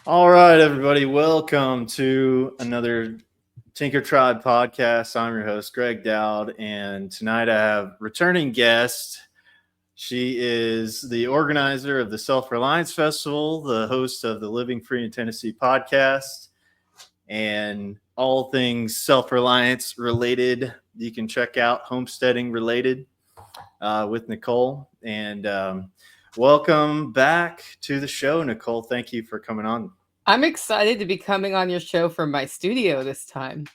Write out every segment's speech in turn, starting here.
All right, everybody, welcome to another Tinker Tribe podcast. I'm your host, Greg Dowd, and tonight I have returning guest. She is the organizer of the Self Reliance Festival, the host of the Living Free in Tennessee podcast, and all things self reliance related. You can check out homesteading related with Nicole. And welcome back to the show, Nicole. Thank you for coming on. I'm excited to be coming on your show from my studio this time.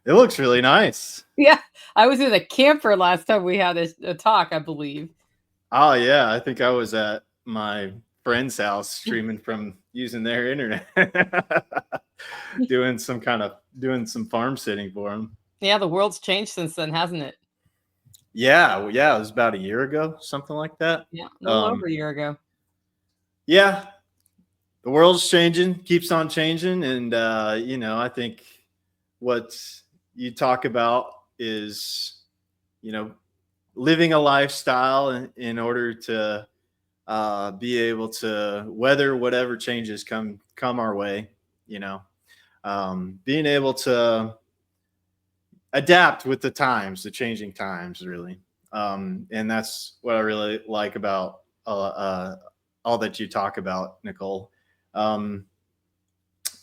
It looks really nice. Yeah, I was in a camper last time we had a talk, I believe. Oh yeah, I think I was at my friend's house streaming from using their internet, doing some farm sitting for them. Yeah, the world's changed since then, hasn't it? Yeah, it was about a year ago, something like that. Yeah, a little over Um, a year ago. yeah, the world's changing, keeps on changing, and I think what you talk about is, you know, living a lifestyle in order to be able to weather whatever changes come our way. You know, being able to adapt with the times, the changing times, really. And that's what I really like about all that you talk about, Nicole. Um,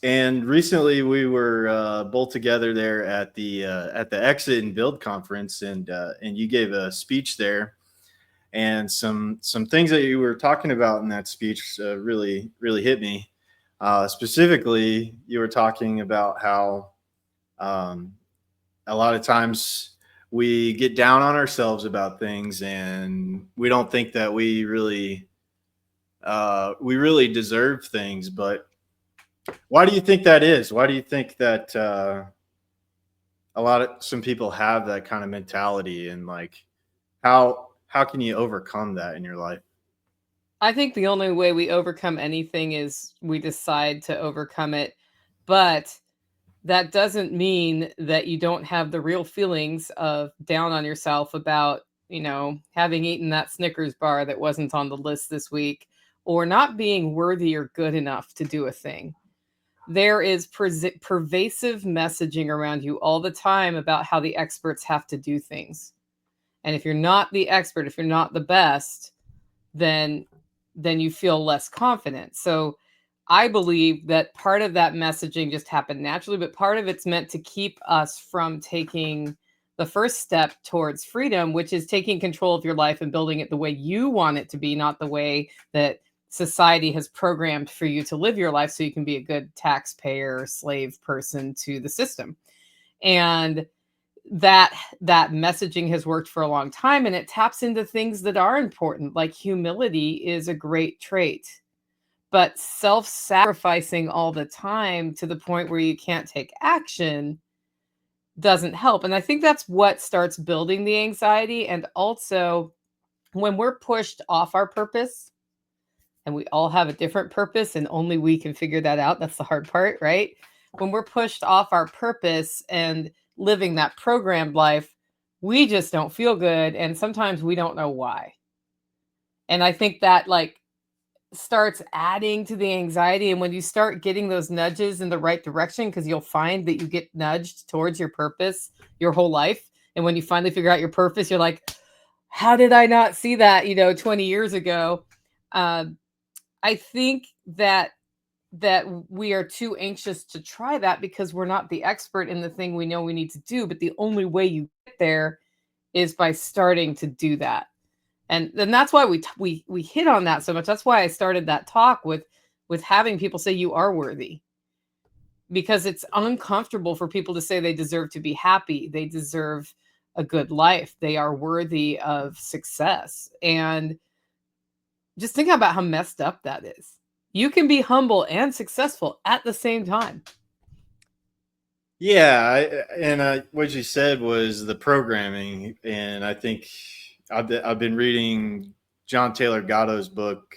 and recently, we were both together there at the Exit and Build conference, and you gave a speech there, and some things that you were talking about in that speech really hit me. Specifically, you were talking about how um, a lot of times we get down on ourselves about things, and we don't think that we really deserve things. But why do you think that is? Why do you think that some people have that kind of mentality, and like how can you overcome that in your life? I think the only way we overcome anything is we decide to overcome it. But that doesn't mean that you don't have the real feelings of down on yourself about, having eaten that Snickers bar that wasn't on the list this week, or not being worthy or good enough to do a thing. There is pervasive messaging around you all the time about how the experts have to do things. And if you're not the expert, if you're not the best, then you feel less confident. So I believe that part of that messaging just happened naturally, but part of it's meant to keep us from taking the first step towards freedom, which is taking control of your life and building it the way you want it to be, not the way that society has programmed for you to live your life so you can be a good taxpayer, slave person to the system. And that messaging has worked for a long time, and it taps into things that are important, like humility is a great trait, but self-sacrificing all the time to the point where you can't take action doesn't help. And I think that's what starts building the anxiety. And also, when we're pushed off our purpose, and we all have a different purpose and only we can figure that out, that's the hard part, right? When we're pushed off our purpose and living that programmed life, we just don't feel good, and sometimes we don't know why. And I think that starts adding to the anxiety. And when you start getting those nudges in the right direction, because you'll find that you get nudged towards your purpose your whole life, and when you finally figure out your purpose, you're like, how did I not see that 20 years ago? uh, I think that we are too anxious to try that because we're not the expert in the thing we know we need to do. But the only way you get there is by starting to do that. And then that's why we hit on that so much. That's why I started that talk with having people say you are worthy, because it's uncomfortable for people to say they deserve to be happy, they deserve a good life, they are worthy of success. And just think about how messed up that is. You can be humble and successful at the same time. Yeah, what you said was the programming, and I think I've been reading John Taylor Gatto's book,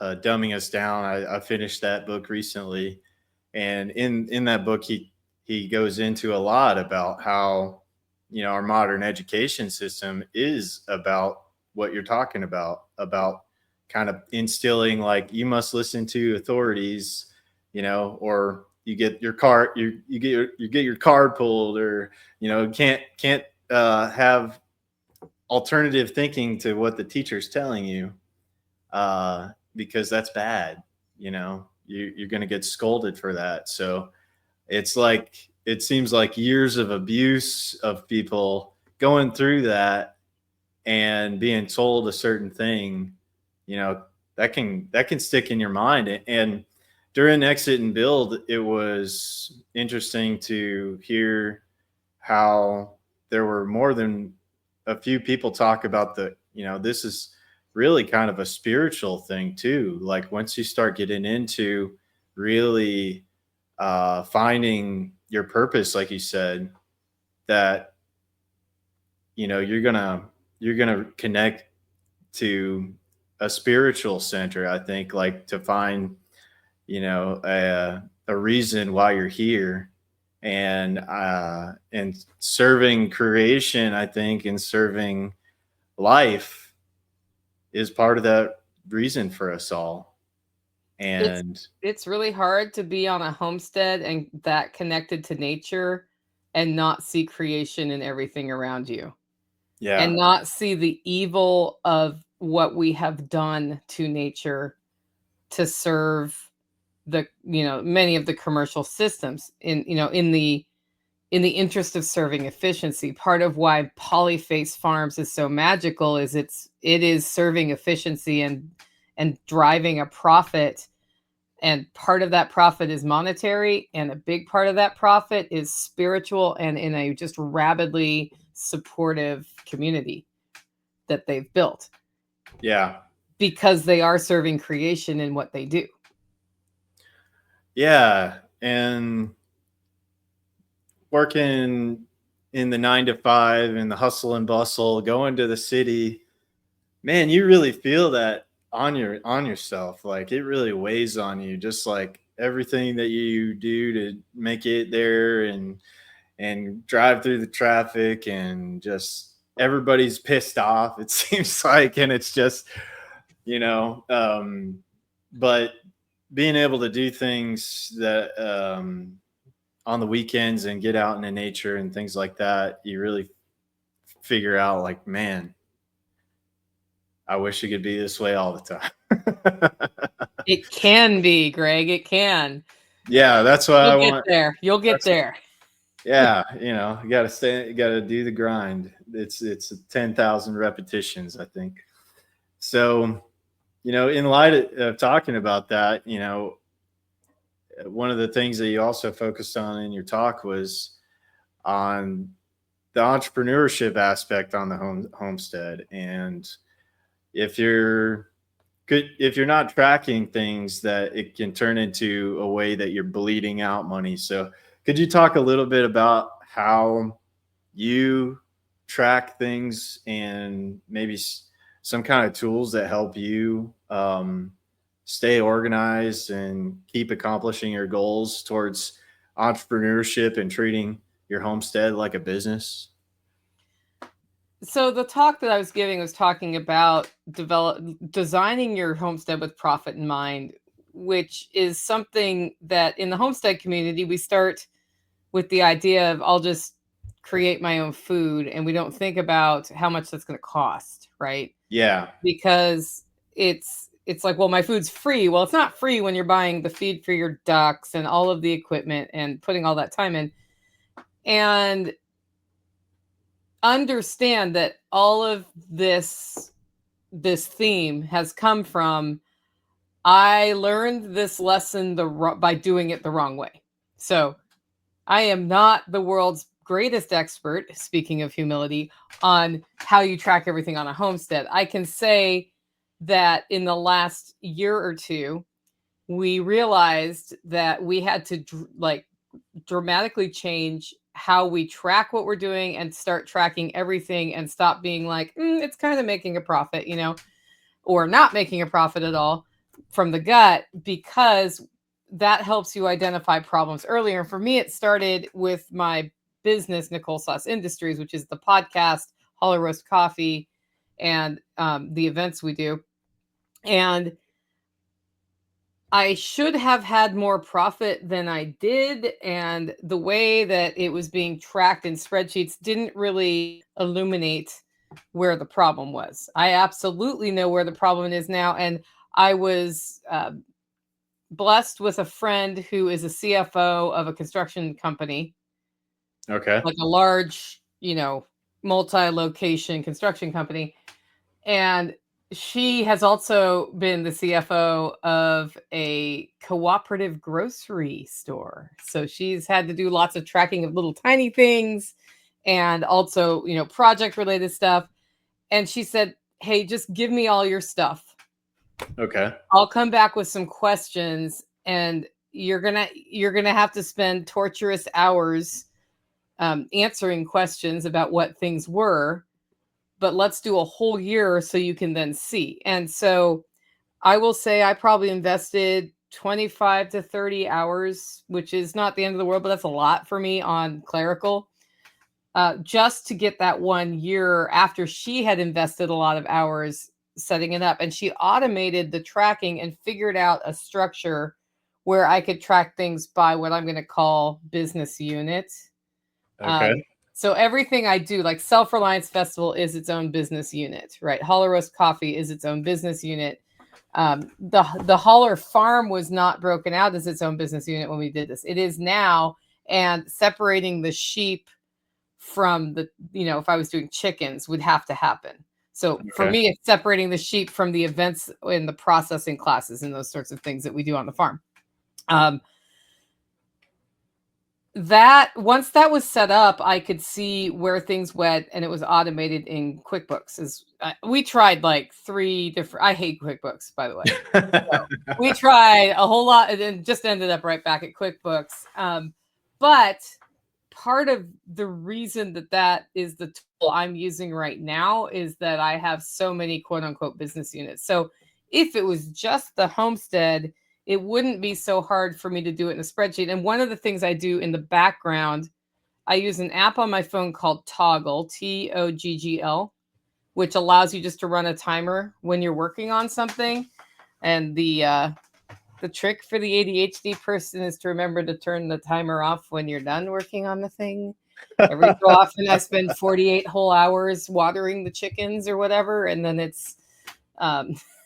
"Dumbing Us Down." I finished that book recently, and in that book he goes into a lot about how our modern education system is about what you're talking about kind of instilling like you must listen to authorities or you get your car, you get your car pulled, or, can't have alternative thinking to what the teacher's telling you, because that's bad. You're going to get scolded for that. So it's like, it seems like years of abuse of people going through that and being told a certain thing, that can stick in your mind. And during Exit and Build, it was interesting to hear how there were more than a few people talk about this is really kind of a spiritual thing too. Like, once you start getting into really finding your purpose, like you said, that you're gonna connect to a spiritual center. I think, like, to find a reason why you're here, and serving creation, I think, and serving life is part of that reason for us all. It's And it's really hard to be on a homestead and that connected to nature and not see creation in everything around you and yeah, not see the evil of what we have done to nature to serve many of the commercial systems in the interest of serving efficiency. Part of why polyface farms is so magical is it is serving efficiency and driving a profit, and part of that profit is monetary, and a big part of that profit is spiritual, and in a just rabidly supportive community that they've built yeah, because they are serving creation in what they do. yeah. And working in the 9 to 5 and the hustle and bustle, going to the city, man, you really feel that on yourself. Like, it really weighs on you, just like everything that you do to make it there, and drive through the traffic, and just everybody's pissed off, it seems like. And it's just, you know but being able to do things that, on the weekends, and get out into nature and things like that, you really figure out, like, man, I wish it could be this way all the time. It can be, Greg. It can. Yeah, that's what I You'll get want. there. You'll get That's there. Yeah, you got to stay, you got to do the grind. It's 10,000 repetitions, I think. So, in light of talking about that, one of the things that you also focused on in your talk was on the entrepreneurship aspect on the homestead. And if you're if you're not tracking things, that it can turn into a way that you're bleeding out money. So could you talk a little bit about how you track things, and maybe some kind of tools that help you stay organized and keep accomplishing your goals towards entrepreneurship and treating your homestead like a business? So the talk that I was giving was talking about designing your homestead with profit in mind, which is something that in the homestead community we start with the idea of I'll just create my own food, and we don't think about how much that's going to cost, right? Yeah. Because it's like, well, my food's free. Well, it's not free when you're buying the feed for your ducks and all of the equipment and putting all that time in. And understand that all of this theme has come from I learned this lesson by doing it the wrong way. So I am not the world's greatest expert, speaking of humility, on how you track everything on a homestead. I can say that in the last year or two, we realized that we had to dramatically change how we track what we're doing and start tracking everything and stop being like, it's kind of making a profit, or not making a profit at all from the gut, because that helps you identify problems earlier. And for me, it started with my business, Nicole Sauce Industries, which is the podcast, Hollar Roast Coffee, and the events we do. And I should have had more profit than I did, and the way that it was being tracked in spreadsheets didn't really illuminate where the problem was. I absolutely know where the problem is now, and I was blessed with a friend who is a CFO of a construction company, Okay. like a large, multi-location construction company. And she has also been the CFO of a cooperative grocery store. So she's had to do lots of tracking of little tiny things and also, project related stuff. And she said, "Hey, just give me all your stuff. Okay. I'll come back with some questions, and you're gonna have to spend torturous hours answering questions about what things were, but let's do a whole year so you can then see." And so I will say I probably invested 25 to 30 hours, which is not the end of the world, but that's a lot for me on clerical, just to get that 1 year after she had invested a lot of hours setting it up. And she automated the tracking and figured out a structure where I could track things by what I'm going to call business unit. Okay. So everything I do, like Self Reliance Festival is its own business unit, right? Hollar Roast Coffee is its own business unit. The Hollar Farm was not broken out as its own business unit when we did this. It is now, and separating the sheep from the, if I was doing chickens would have to happen. So for me, it's separating the sheep from the events and the processing classes and those sorts of things that we do on the farm. That once that was set up, I could see where things went, and it was automated in QuickBooks. We tried like 3 different. I hate QuickBooks, by the way. So we tried a whole lot, and then just ended up right back at QuickBooks. But part of the reason that is the tool I'm using right now is that I have so many quote unquote business units. So if it was just the homestead, it wouldn't be so hard for me to do it in a spreadsheet. And one of the things I do in the background, I use an app on my phone called Toggl, Toggl, which allows you just to run a timer when you're working on something. And the trick for the ADHD person is to remember to turn the timer off when you're done working on the thing. Every so often I spend 48 whole hours watering the chickens or whatever. And then it's,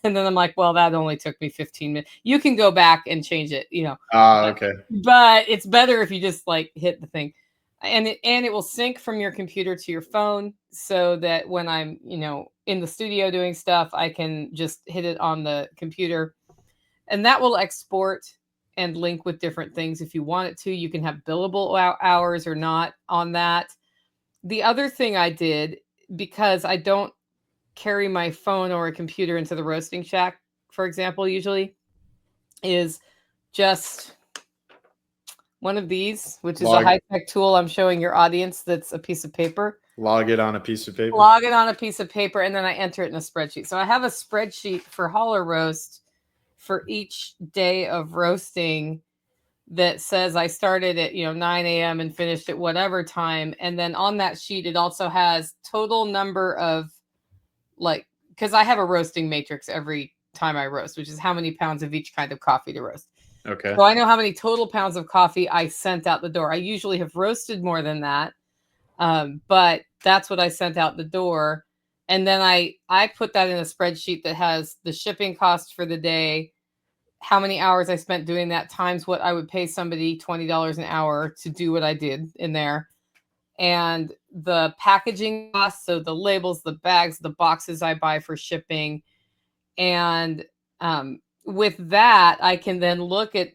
and then I'm like, well, that only took me 15 minutes. You can go back and change it, Okay. But it's better if you just like hit the thing, and it will sync from your computer to your phone, so that when I'm, in the studio doing stuff, I can just hit it on the computer, and that will export and link with different things if you want it to. You can have billable hours or not on that. The other thing I did, because I don't carry my phone or a computer into the roasting shack, for example, usually, is just one of these, which is a high-tech tool I'm showing your audience. That's a piece of paper. Log it on a piece of paper. Log it on a piece of paper, and then I enter it in a spreadsheet. So I have a spreadsheet for Hollar Roast for each day of roasting that says I started at 9 a.m. and finished at whatever time. And then on that sheet, it also has total number of, because I have a roasting matrix every time I roast, which is how many pounds of each kind of coffee to roast. Okay. So I know how many total pounds of coffee I sent out the door. I usually have roasted more than that, but that's what I sent out the door. And then I put that in a spreadsheet that has the shipping cost for the day, how many hours I spent doing that, times what I would pay somebody $20 an hour to do what I did in there, and the packaging costs, so the labels, the bags, the boxes I buy for shipping. And with that, I can then look at,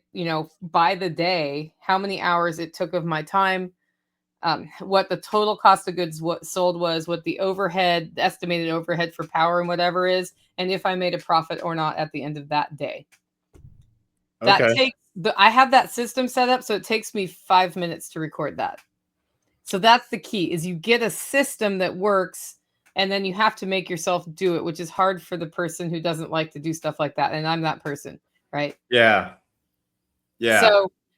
by the day, how many hours it took of my time, what the total cost of goods sold was, what the overhead, the estimated overhead for power and whatever is, and if I made a profit or not at the end of that day. That takes I have that system set up, so it takes me 5 minutes to record that. So that's the key, is you get a system that works, and then you have to make yourself do it, which is hard for the person who doesn't like to do stuff like that. And I'm that person, right? Yeah. Yeah.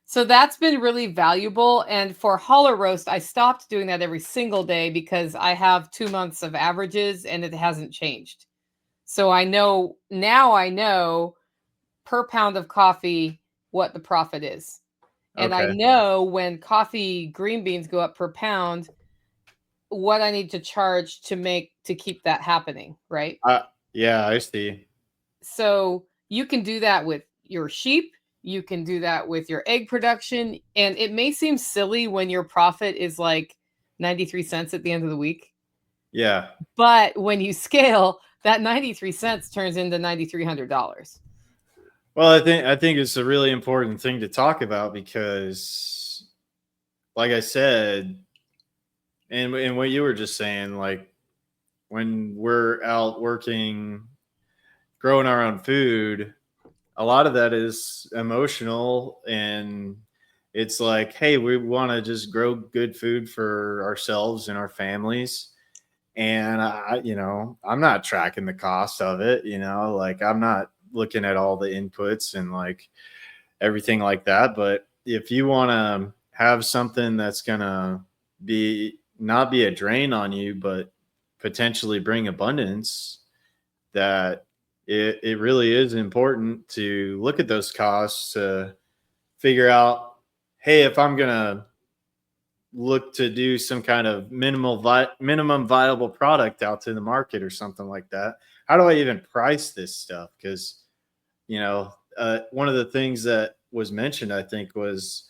So that's been really valuable. And for Hollar Roast, I stopped doing that every single day because I have 2 months of averages and it hasn't changed. So I know per pound of coffee what the profit is. And I Okay. know when coffee green beans go up per pound, what I need to charge to keep that happening, right? Yeah, I see. So you can do that with your sheep, you can do that with your egg production, and it may seem silly when your profit is like 93 cents at the end of the week. Yeah. But when you scale, that 93 cents turns into $9,300. Well, I think it's a really important thing to talk about because, like I said, and what you were just saying, like when we're out working, growing our own food, a lot of that is emotional, and it's like, hey, we want to just grow good food for ourselves and our families. And I'm not tracking the cost of it, like I'm not looking at all the inputs and like everything like that. But if you want to have something that's going to be not be a drain on you, but potentially bring abundance, that it really is important to look at those costs to figure out, hey, if I'm going to look to do some kind of minimum viable product out to the market or something like that, how do I even price this stuff? Because one of the things that was mentioned, I think, was,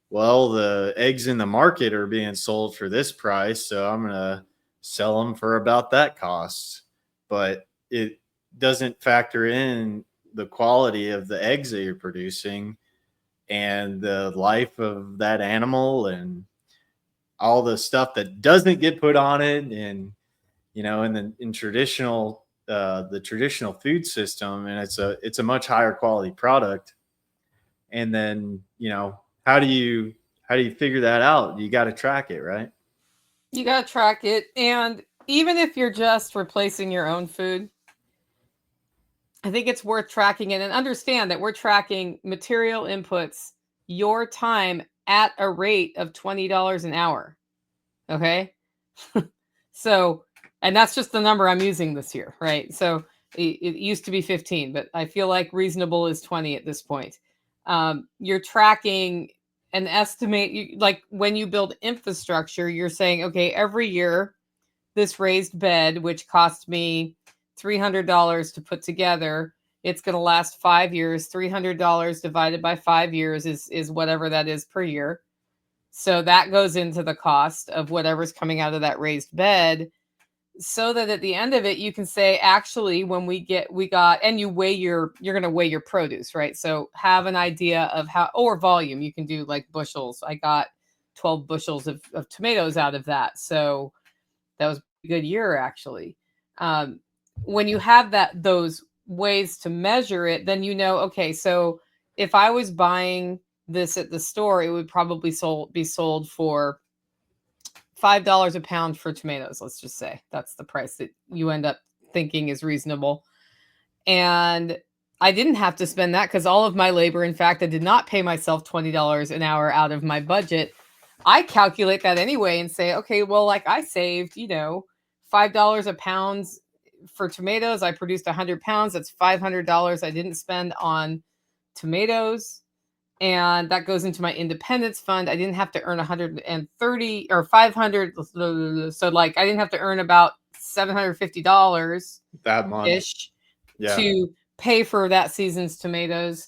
well, the eggs in the market are being sold for this price, so I'm gonna sell them for about that cost. But it doesn't factor in the quality of the eggs that you're producing and the life of that animal and all the stuff that doesn't get put on it. And in traditional the traditional food system, and it's a much higher quality product. And then how do you figure that out? You got to track it, right? You got to track it. And even if you're just replacing your own food, I think it's worth tracking it and understand that we're tracking material inputs, your time at a rate of $20 an hour. Okay. So, and that's just the number I'm using this year, right? So it used to be 15, but I feel like reasonable is 20 at this point. You're tracking an estimate, like when you build infrastructure, you're saying, okay, every year, this raised bed, which cost me $300 to put together, it's going to last 5 years. $300 divided by 5 years is whatever that is per year. So that goes into the cost of whatever's coming out of that raised bed, so that at the end of it, you can say, actually, when we got, and you're going to weigh your produce, right? So have an idea of how, or volume, you can do like bushels. I got 12 bushels of tomatoes out of that. So that was a good year, actually. When you have those ways to measure it, then okay, so if I was buying this at the store, it would probably be sold for $5 a pound for tomatoes. Let's just say that's the price that you end up thinking is reasonable. And I didn't have to spend that because all of my labor, in fact, I did not pay myself $20 an hour out of my budget. I calculate that anyway and say, okay, well, like I saved, $5 a pound for tomatoes. I produced 100 pounds. That's $500 I didn't spend on tomatoes. And that goes into my independence fund. I didn't have to earn 130 or 500. So like I didn't have to earn about $750 That month. ish Yeah. to pay for that season's tomatoes.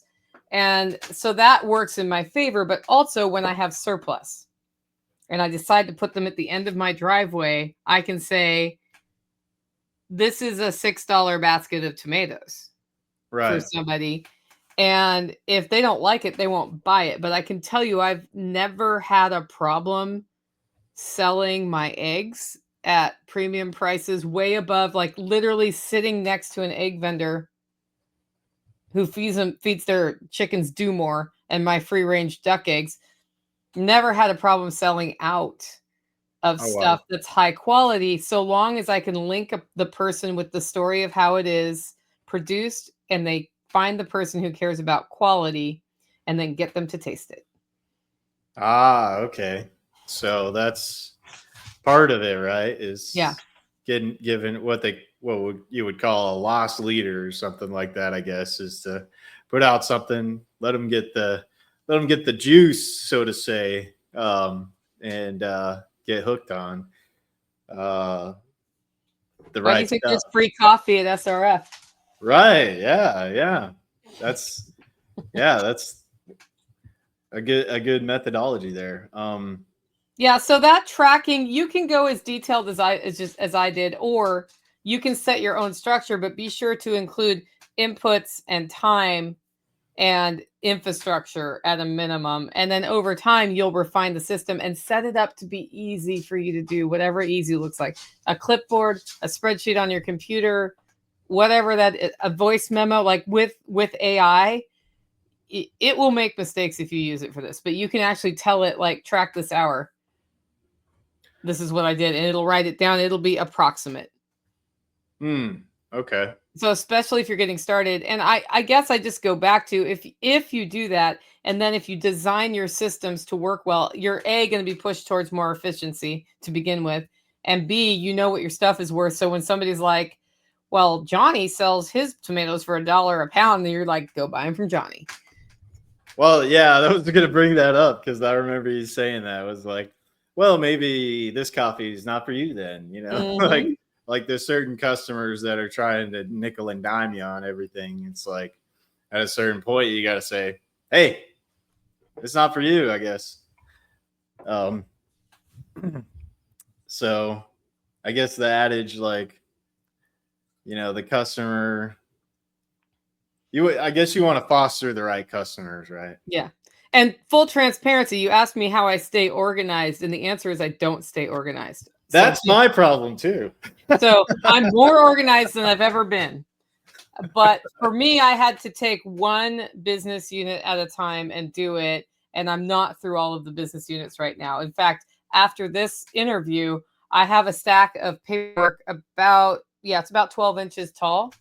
And so that works in my favor. But also when I have surplus and I decide to put them at the end of my driveway, I can say, this is a $6 basket of tomatoes for somebody. And if they don't like it, they won't buy it. But I can tell you, I've never had a problem selling my eggs at premium prices, way above, like literally sitting next to an egg vendor who feeds their chickens do more and my free range duck eggs. Never had a problem selling out of stuff that's high quality, so long as I can link up the person with the story of how it is produced, and they find the person who cares about quality and then get them to taste it. Okay. So that's part of it, right? Is given what you would call a loss leader or something like that, I guess, is to put out something, let them get the juice, so to say, and get hooked on the Why do you right think stuff. there's free coffee at SRF? Right. Yeah. That's a good methodology there. Yeah, so that tracking, you can go as detailed as I did, or you can set your own structure, but be sure to include inputs and time and infrastructure at a minimum. And then over time, you'll refine the system and set it up to be easy for you to do, whatever easy looks like. A clipboard, a spreadsheet on your computer, whatever that, a voice memo, like with AI, it will make mistakes if you use it for this, but you can actually tell it, like, track this hour. This is what I did, and it'll write it down. It'll be approximate. Okay. So especially if you're getting started, and I guess I just go back to, if you do that, and then if you design your systems to work well, you're A, going to be pushed towards more efficiency to begin with, and B, you know what your stuff is worth. So when somebody's like, well, Johnny sells his tomatoes for $1 a pound, then you're like, go buy them from Johnny. Well, yeah, I was going to bring that up because I remember you saying that. It was like, well, maybe this coffee is not for you then, you know? Like there's certain customers that are trying to nickel and dime you on everything. It's like at a certain point you got to say, hey, it's not for you, I guess. So I guess the adage, like, you know, the customer, I guess you want to foster the right customers, right? Yeah. And full transparency, you asked me how I stay organized, and the answer is I don't stay organized. That's my problem too. So I'm more organized than I've ever been. But for me, I had to take one business unit at a time and do it. And I'm not through all of the business units right now. In fact, after this interview, I have a stack of paperwork it's about 12 inches tall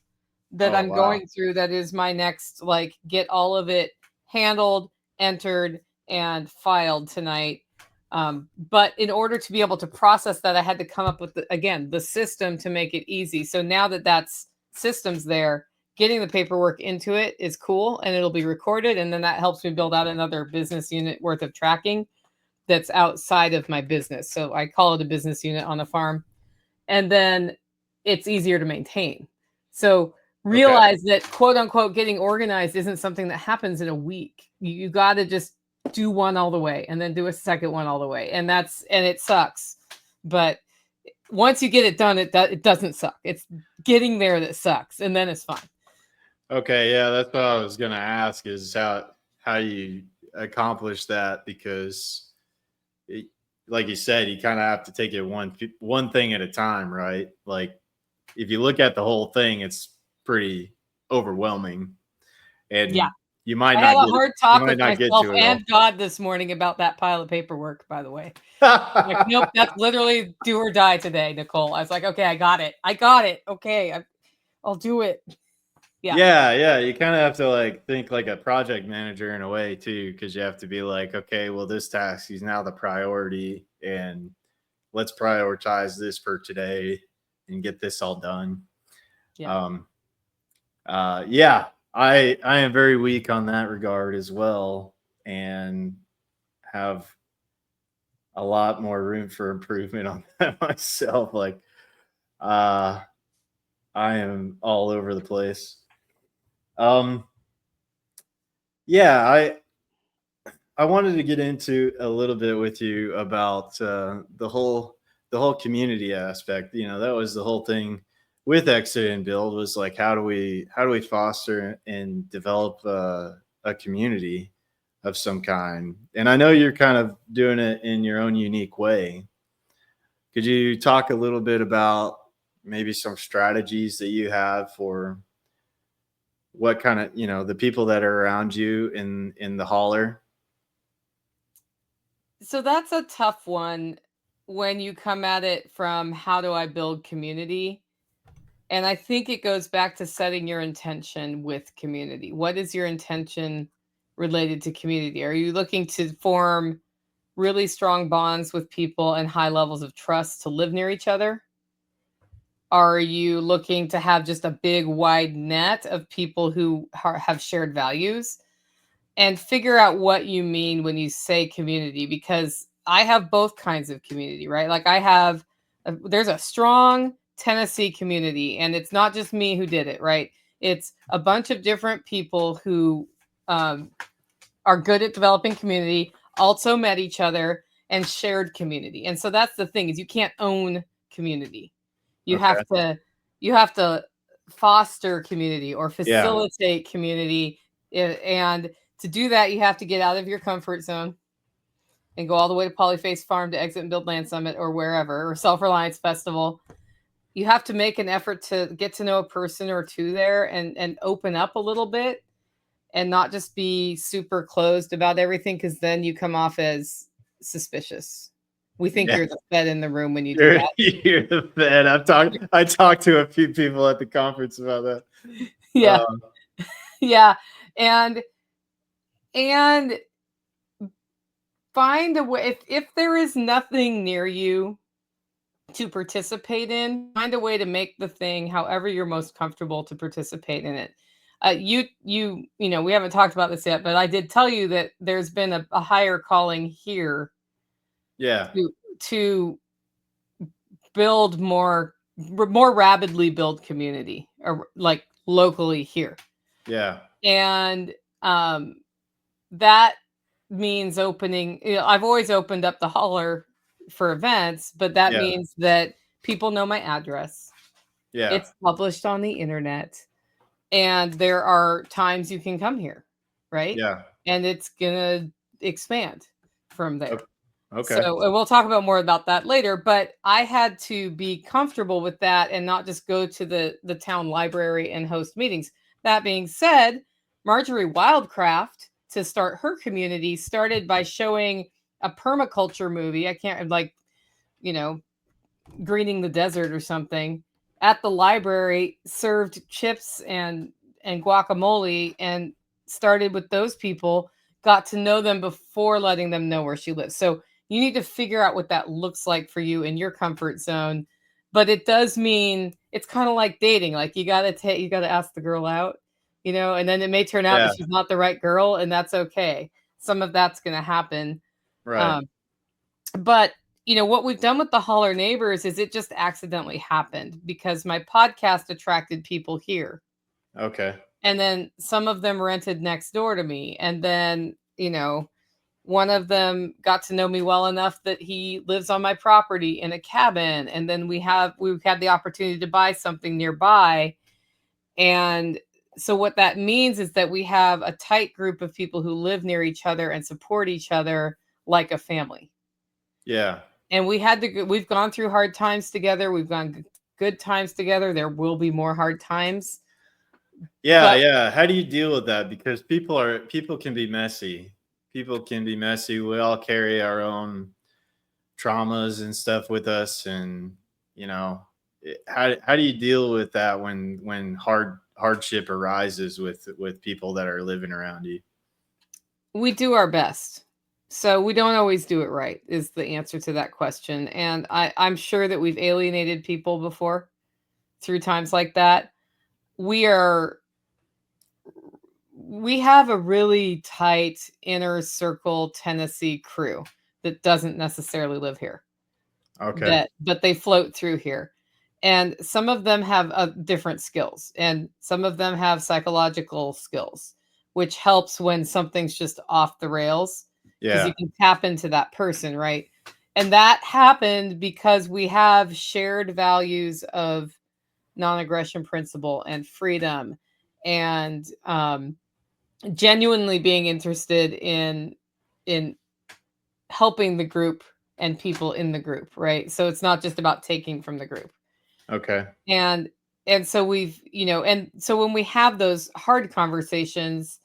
that I'm going through. That is my next, like, get all of it handled, entered, and filed tonight. But in order to be able to process that, I had to come up with, the system to make it easy. So now that's systems there, getting the paperwork into it is cool, and it'll be recorded. And then that helps me build out another business unit worth of tracking that's outside of my business. So I call it a business unit on a farm. And then it's easier to maintain. So realize that, quote unquote, getting organized isn't something that happens in a week. You got to just do one all the way and then do a second one all the way. And it sucks. But once you get it done, it doesn't suck. It's getting there that sucks. And then it's fine. Okay. Yeah. That's what I was going to ask, is how you accomplish that, because like you said, you kind of have to take it one thing at a time, right? Like if you look at the whole thing, it's pretty overwhelming, and you might not. I had a hard talk with myself and God this morning about that pile of paperwork, by the way. Like, nope, that's literally do or die today, Nicole. I was like, okay, I got it. Okay, I'll do it. Yeah. You kind of have to, like, think like a project manager in a way too, because you have to be like, okay, well, this task is now the priority, and let's prioritize this for today and get this all done. I am very weak on that regard as well, and have a lot more room for improvement on that myself. Like, I am all over the place. I wanted to get into a little bit with you about the whole community aspect. You know, that was the whole thing with Exit and Build, was like, how do we foster and develop a community of some kind? And I know you're kind of doing it in your own unique way. Could you talk a little bit about maybe some strategies that you have for what kind of, the people that are around you in the Hollar? So that's a tough one when you come at it from, how do I build community? And I think it goes back to setting your intention with community. What is your intention related to community? Are you looking to form really strong bonds with people and high levels of trust to live near each other? Are you looking to have just a big wide net of people who have shared values? And figure out what you mean when you say community, because I have both kinds of community, right? Like there's a strong Tennessee community, and it's not just me who did it, right? It's a bunch of different people who are good at developing community, also met each other and shared community. And so that's the thing, is you can't own community. You Okay. have to foster community or Yeah. facilitate community. And to do that, you have to get out of your comfort zone and go all the way to Polyface Farm to Exit and Build Land Summit or wherever, or Self Reliance Festival. You have to make an effort to get to know a person or two there and open up a little bit and not just be super closed about everything, because then you come off as suspicious. We think Yeah. you're the Fed in the room when you do that. You're the Fed. I talked to a few people at the conference about that. Yeah. Yeah. And find a way, if there is nothing near you to participate in, find a way to make the thing however you're most comfortable to participate in it. You know, we haven't talked about this yet, but I did tell you that there's been a higher calling here. Yeah. To build more rapidly build community, or like locally here. Yeah. And that means opening, you know, I've always opened up the Hollar for events, but that means that people know my address. Yeah. It's published on the internet, and there are times you can come here, right? Yeah. And it's gonna expand from there. Okay. So we'll talk about more about that later, but I had to be comfortable with that and not just go to the town library and host meetings. That being said, Marjorie Wildcraft, to start her community, started by showing a permaculture movie. I can't, like, you know, Greening the Desert or something, at the library, served chips and guacamole, and started with those people, got to know them before letting them know where she lives. So you need to figure out what that looks like for you in your comfort zone. But it does mean, it's kind of like dating. Like you got to ask the girl out, you know, and then it may turn out that she's not the right girl, and that's okay. Some of that's going to happen. Right. But you know, what we've done with the Hollar neighbors is it just accidentally happened because my podcast attracted people here. Okay. And then some of them rented next door to me. And then, you know, one of them got to know me well enough that he lives on my property in a cabin. And then we've had the opportunity to buy something nearby. And so what that means is that we have a tight group of people who live near each other and support each other like a family. Yeah. And we've gone through hard times together. We've gone good times together. There will be more hard times. Yeah. Yeah. How do you deal with that? Because people can be messy. People can be messy. We all carry our own traumas and stuff with us. And, you know, how do you deal with that when hardship arises with people that are living around you? We do our best. So we don't always do it right, is the answer to that question. And I'm sure that we've alienated people before through times like that. We have a really tight inner circle Tennessee crew that doesn't necessarily live here. Okay. But they float through here. And some of them have different skills, and some of them have psychological skills, which helps when something's just off the rails, because you can tap into that person, right? And that happened because we have shared values of non-aggression principle and freedom, and genuinely being interested in helping the group and people in the group, right? So it's not just about taking from the group. Okay. And so we've, you know, and so when we have those hard conversations,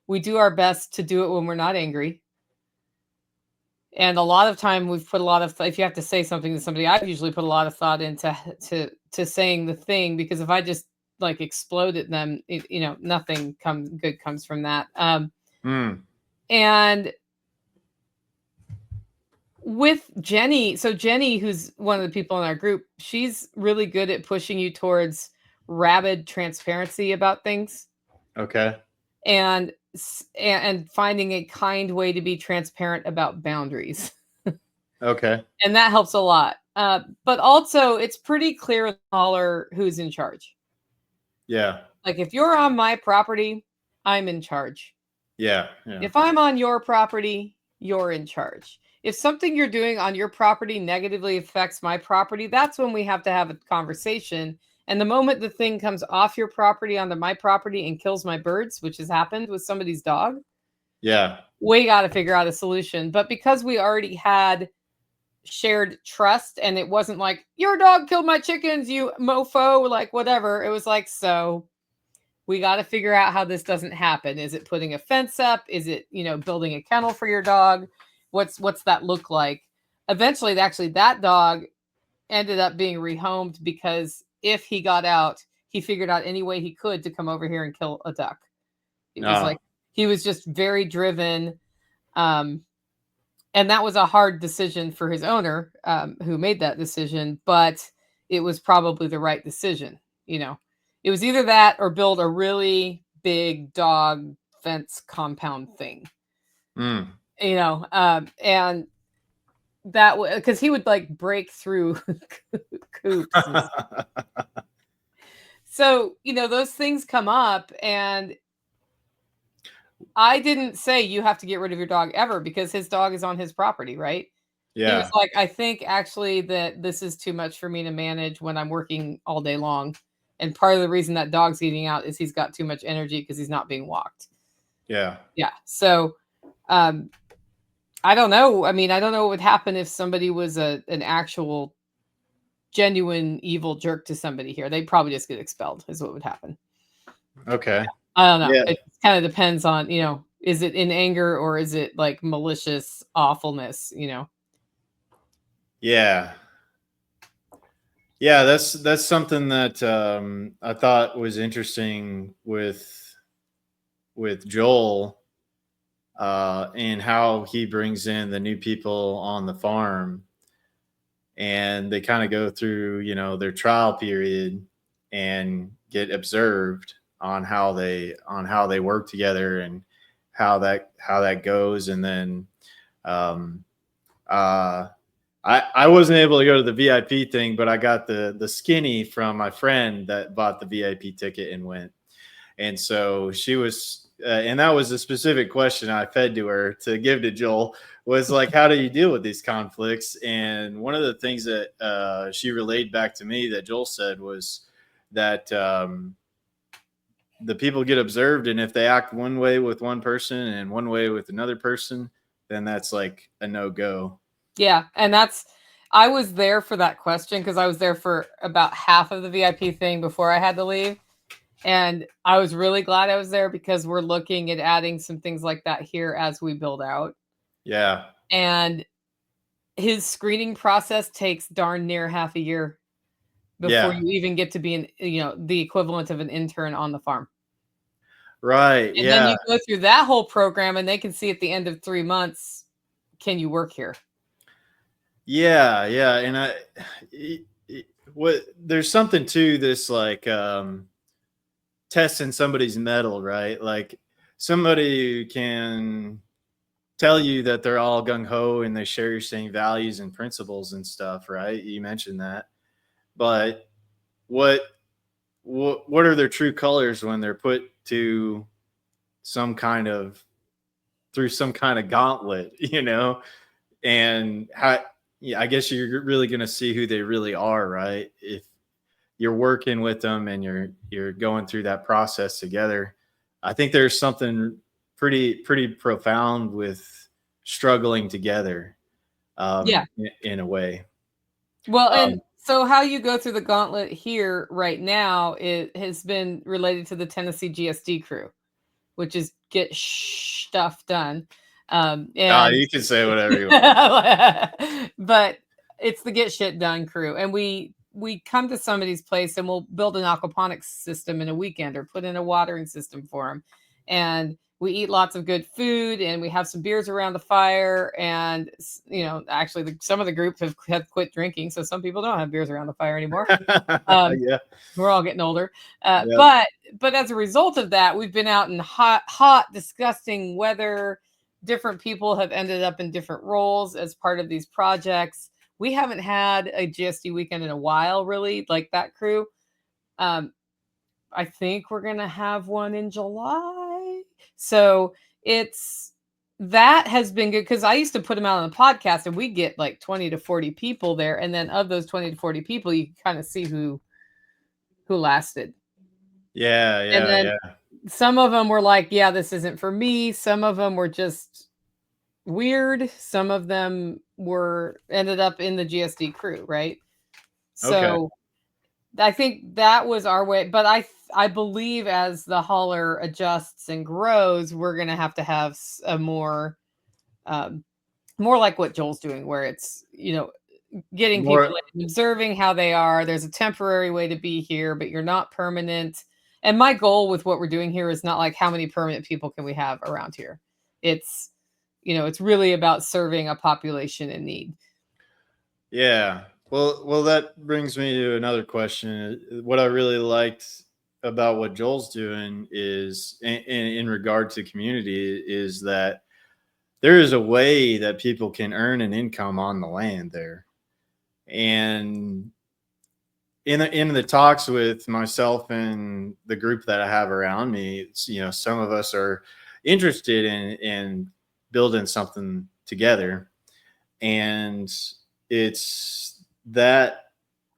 we do our best to do it when we're not angry. And a lot of time we've put a lot of, if you have to say something to somebody, I've usually put a lot of thought into saying the thing, because if I just like explode at them, you know, nothing good comes from that. And with Jenny, so Jenny, who's one of the people in our group, she's really good at pushing you towards rabid transparency about things Okay. and and finding a kind way to be transparent about boundaries. Okay. And that helps a lot. But also, it's pretty clear in Hollar who's in charge. Yeah. Like, if you're on my property, I'm in charge. Yeah. Yeah. If I'm on your property, you're in charge. If something you're doing on your property negatively affects my property, that's when we have to have a conversation. And the moment the thing comes off your property onto my property and kills my birds, which has happened with somebody's dog, Yeah. we got to figure out a solution. But because we already had shared trust and it wasn't like, your dog killed my chickens, you mofo, like whatever. It was like, so we got to figure out how this doesn't happen. Is it putting a fence up? Is it, building a kennel for your dog? What's that look like? Eventually, actually, that dog ended up being rehomed because if he got out, he figured out any way he could to come over here and kill a duck. It was like, he was just very driven. And that was a hard decision for his owner, who made that decision, but it was probably the right decision. It was either that or build a really big dog fence compound thing. Mm. And that because he would like break through coops. So, those things come up, and I didn't say you have to get rid of your dog ever because his dog is on his property, right? Yeah. He was like, I think actually that this is too much for me to manage when I'm working all day long. And part of the reason that dog's eating out is he's got too much energy because he's not being walked. Yeah. Yeah. So I don't know. I mean, I don't know what would happen if somebody was an actual genuine evil jerk to somebody here. They'd probably just get expelled is what would happen. Okay. I don't know. Yeah. It kind of depends on, is it in anger or is it like malicious awfulness, Yeah. Yeah, that's something that I thought was interesting with Joel, and how he brings in the new people on the farm, and they kind of go through, their trial period and get observed on how they work together and how that goes, and then I wasn't able to go to the VIP thing, but I got the skinny from my friend that bought the VIP ticket and went. And so she was, and that was a specific question I fed to her to give to Joel, was like, how do you deal with these conflicts? And one of the things that she relayed back to me that Joel said was that the people get observed, and if they act one way with one person and one way with another person, then that's like a no-go. Yeah. And I was there for that question because I was there for about half of the VIP thing before I had to leave. And I was really glad I was there because we're looking at adding some things like that here as we build out. Yeah. And his screening process takes darn near half a year before you even get to be the equivalent of an intern on the farm. Right. And then you go through that whole program and they can see at the end of 3 months, can you work here? Yeah. And there's something to this, like, testing somebody's mettle, right? Like, somebody can tell you that they're all gung-ho and they share your same values and principles and stuff, right? You mentioned that. But what are their true colors when they're put to through some kind of gauntlet, and how, I guess you're really going to see who they really are, right? If you're working with them and you're going through that process together. I think there's something pretty profound with struggling together, in a way. Well, and so how you go through the gauntlet here right now, it has been related to the Tennessee GSD crew, which is get stuff done. And you can say whatever you want. But it's the get shit done crew. And we come to somebody's place and we'll build an aquaponics system in a weekend or put in a watering system for them. And we eat lots of good food, and we have some beers around the fire. And actually, some of the group have quit drinking, so some people don't have beers around the fire anymore. Yeah. We're all getting older. Yep. But as a result of that, we've been out in hot, disgusting weather. Different people have ended up in different roles as part of these projects. We haven't had a GSD weekend in a while, really, like that crew. I think we're going to have one in July. So that has been good, because I used to put them out on the podcast and we get like 20 to 40 people there. And then of those 20 to 40 people, you can kind of see who lasted. Yeah. And then Yeah. some of them were like, yeah, this isn't for me. Some of them were just weird. Some of them ended up in the GSD crew, right? Okay. So I think that was our way. But I believe as the Hollar adjusts and grows, we're going to have a more like what Joel's doing, where it's, getting people More. in, observing how they are. There's a temporary way to be here, but you're not permanent. And my goal with what we're doing here is not like how many permanent people can we have around here. It's, it's really about serving a population in need. Yeah. Well, that brings me to another question. What I really liked about what Joel's doing is, in regard to community, is that there is a way that people can earn an income on the land there. And in the talks with myself and the group that I have around me, it's, some of us are interested in building something together. And it's that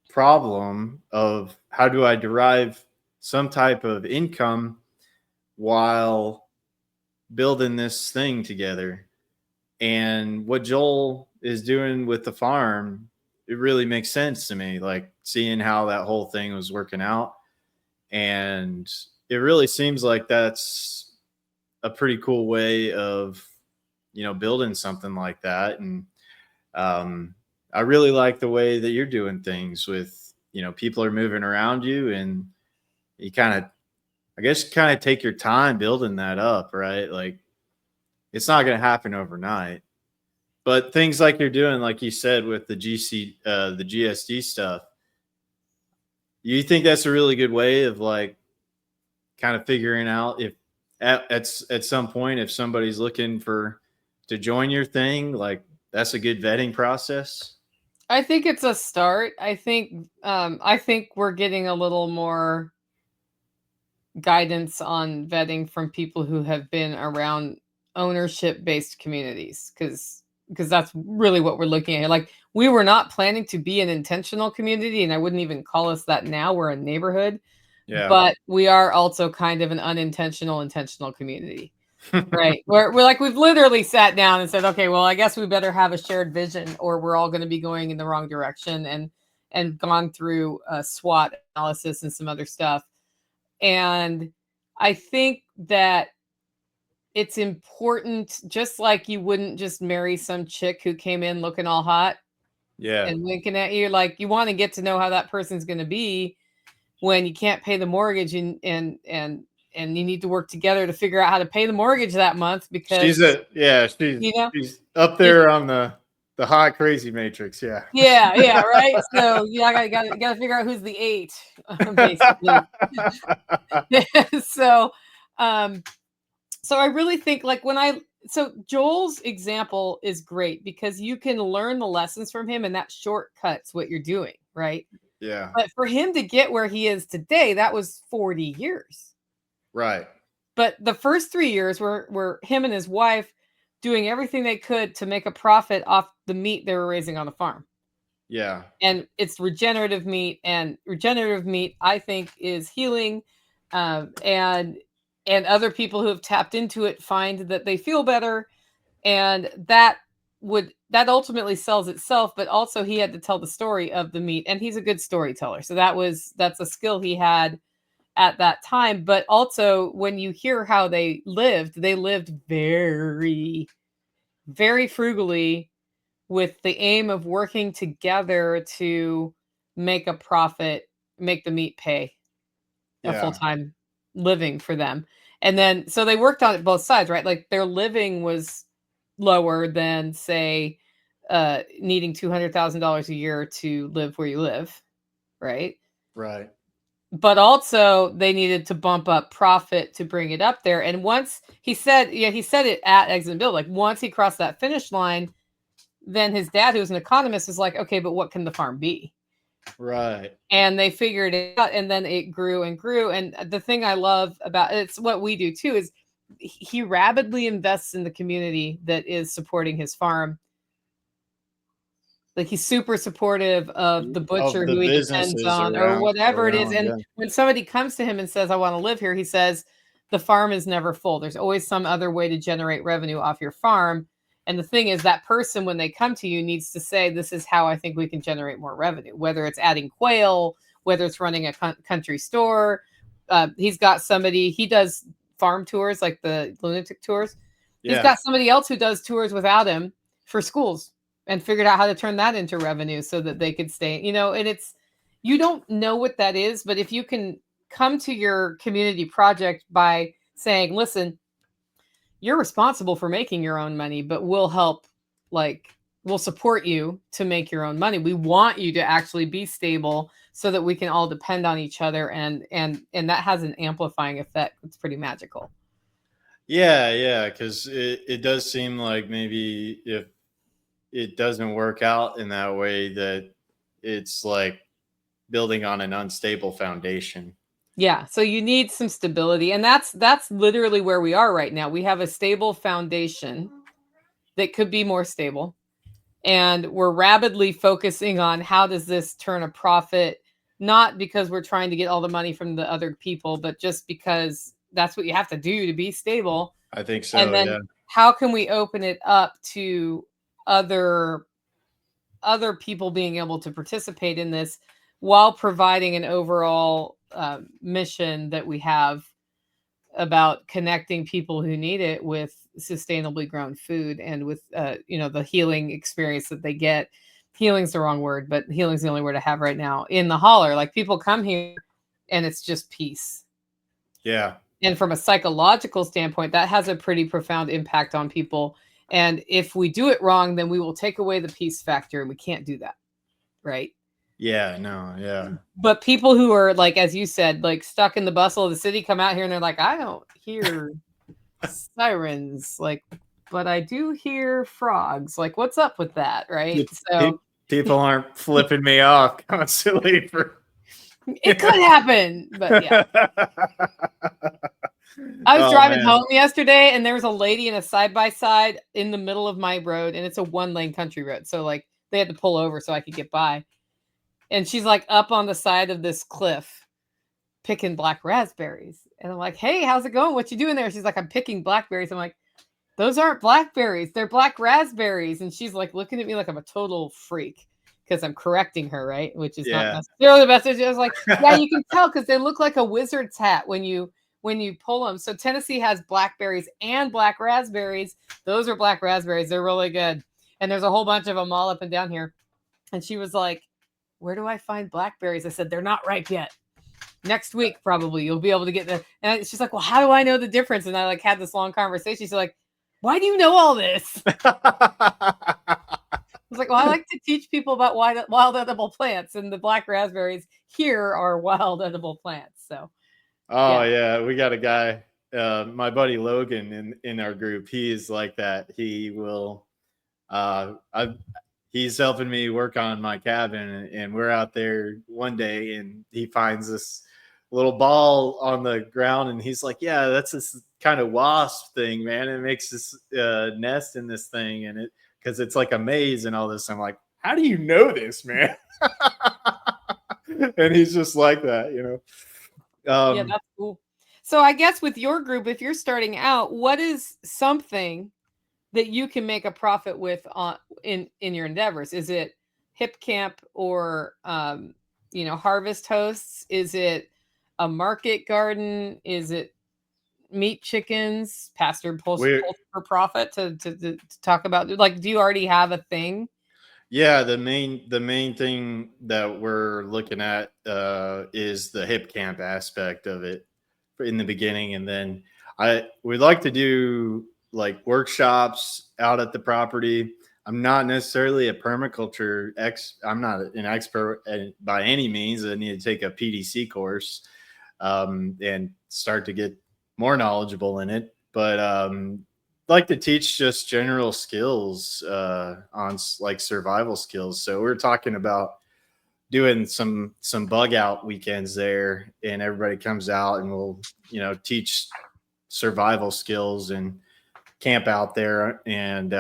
problem of, how do I derive some type of income while building this thing together? And what Joel is doing with the farm, it really makes sense to me, like seeing how that whole thing was working out. And it really seems like that's a pretty cool way of, building something like that. And I really like the way that you're doing things with, people are moving around you, and you kind of take your time building that up, right? Like, it's not going to happen overnight, but things like you're doing, like you said, with the GSD stuff, you think that's a really good way of, like, kind of figuring out if at some point, if somebody's looking to join your thing, like, that's a good vetting process. I think it's a start. I think we're getting a little more guidance on vetting from people who have been around ownership based communities, because that's really what we're looking at. Like, we were not planning to be an intentional community, and I wouldn't even call us that now. We're a neighborhood. Yeah. But we are also kind of an unintentional intentional community. Right. We're like, we've literally sat down and said, okay, well, I guess we better have a shared vision, or we're all going to be going in the wrong direction, and gone through a SWOT analysis and some other stuff. And I think that it's important, just like you wouldn't just marry some chick who came in looking all hot Yeah. and winking at you. Like, you want to get to know how that person's going to be when you can't pay the mortgage, and you need to work together to figure out how to pay the mortgage that month, because She's up there on the hot crazy matrix. Yeah. yeah, right. So I gotta figure out who's the 8, basically. So I really think, like, so Joel's example is great, because you can learn the lessons from him, and that shortcuts what you're doing, right? Yeah. But for him to get where he is today, that was 40 years. Right. But the first 3 years were him and his wife doing everything they could to make a profit off the meat they were raising on the farm. Yeah. And it's regenerative meat, and regenerative meat, I think, is healing. And other people who have tapped into it find that they feel better, and that ultimately sells itself. But also, he had to tell the story of the meat, and he's a good storyteller. So that's a skill he had at that time. But also, when you hear how they lived very, very frugally, with the aim of working together to make a profit, make the meat pay a Yeah. full-time living for them. And then, so they worked on it both sides, right? Like their living was lower than, say, needing $200,000 a year to live where you live, right? Right. But also they needed to bump up profit to bring it up there. And once he said it at Eggs and Bill, like once he crossed that finish line, then his dad, who's an economist, was like, okay, but what can the farm be? Right. And they figured it out, and then it grew and grew. And the thing I love about it's what we do too is he rapidly invests in the community that is supporting his farm. Like he's super supportive of the butcher Of the who he depends businesses on or whatever it is. around, And yeah. when somebody comes to him and says, I want to live here, he says, the farm is never full. There's always some other way to generate revenue off your farm. And the thing is, that person, when they come to you, needs to say, this is how I think we can generate more revenue, whether it's adding quail, whether it's running a country store. He's got somebody, he does farm tours, like the lunatic tours. He's Yeah. got somebody else who does tours without him for schools, and figured out how to turn that into revenue so that they could stay, and it's, you don't know what that is, but if you can come to your community project by saying, listen, you're responsible for making your own money, but we'll help, like, we'll support you to make your own money. We want you to actually be stable so that we can all depend on each other. And that has an amplifying effect. It's pretty magical. Yeah. Cause it does seem like maybe if it doesn't work out in that way, that it's like building on an unstable foundation. Yeah, so you need some stability, and that's literally where we are right now. We have a stable foundation that could be more stable, and we're rapidly focusing on how does this turn a profit, not because we're trying to get all the money from the other people, but just because that's what you have to do to be stable. I think so. And then Yeah. how can we open it up to other people being able to participate in this while providing an overall mission that we have about connecting people who need it with sustainably grown food and with the healing experience that they get. Healing's the wrong word, but healing's the only word I have right now in the Hollar. Like people come here and it's just peace. Yeah. And from a psychological standpoint, that has a pretty profound impact on people. And if we do it wrong, then we will take away the peace factor, and we can't do that. Right. Yeah. No. Yeah. But people who are, like, as you said, like stuck in the bustle of the city come out here and they're like, I don't hear sirens, like, but I do hear frogs. Like, what's up with that? Right. So people aren't flipping me off constantly for it could happen, but yeah. I was driving home yesterday and there was a lady in a side-by-side in the middle of my road, and it's a 1-lane country road. So like they had to pull over so I could get by. And she's like up on the side of this cliff picking black raspberries. And I'm like, hey, how's it going? What you doing there? She's like, I'm picking blackberries. I'm like, those aren't blackberries. They're black raspberries. And she's like looking at me like I'm a total freak because I'm correcting her, right? Which is not necessarily the best. I was like, yeah, you can tell because they look like a wizard's hat when you pull them. So Tennessee has blackberries and black raspberries. Those are black raspberries. They're really good. And there's a whole bunch of them all up and down here. And she was like, where do I find blackberries? I said, they're not ripe yet. Next week, probably you'll be able to get them. And she's like, well, how do I know the difference? And I like had this long conversation. She's like, why do you know all this? I was like, well, I like to teach people about wild edible plants, and the black raspberries here are wild edible plants. So, yeah, we got a guy, my buddy Logan in our group. He's like that. He will, he's helping me work on my cabin, and we're out there one day, and he finds this little ball on the ground, and he's like, yeah, that's this kind of wasp thing, man. It makes this nest in this thing, and it because it's like a maze and all this. I'm like, how do you know this, man? And he's just like that, yeah, that's cool. So I guess with your group, if you're starting out, what is something that you can make a profit with in your endeavors? Is it hip camp or harvest hosts? Is it a market garden? Is it meat chickens, pastured poultry for profit to talk about? Like, do you already have a thing? Yeah, the main thing that we're looking at is the hip camp aspect of it in the beginning, and then we'd like to do like workshops out at the property. I'm not necessarily a permaculture I'm not an expert by any means. I need to take a PDC course and start to get more knowledgeable in it. But like to teach just general skills on like survival skills. So we're talking about doing some bug out weekends there, and everybody comes out and we'll teach survival skills and camp out there and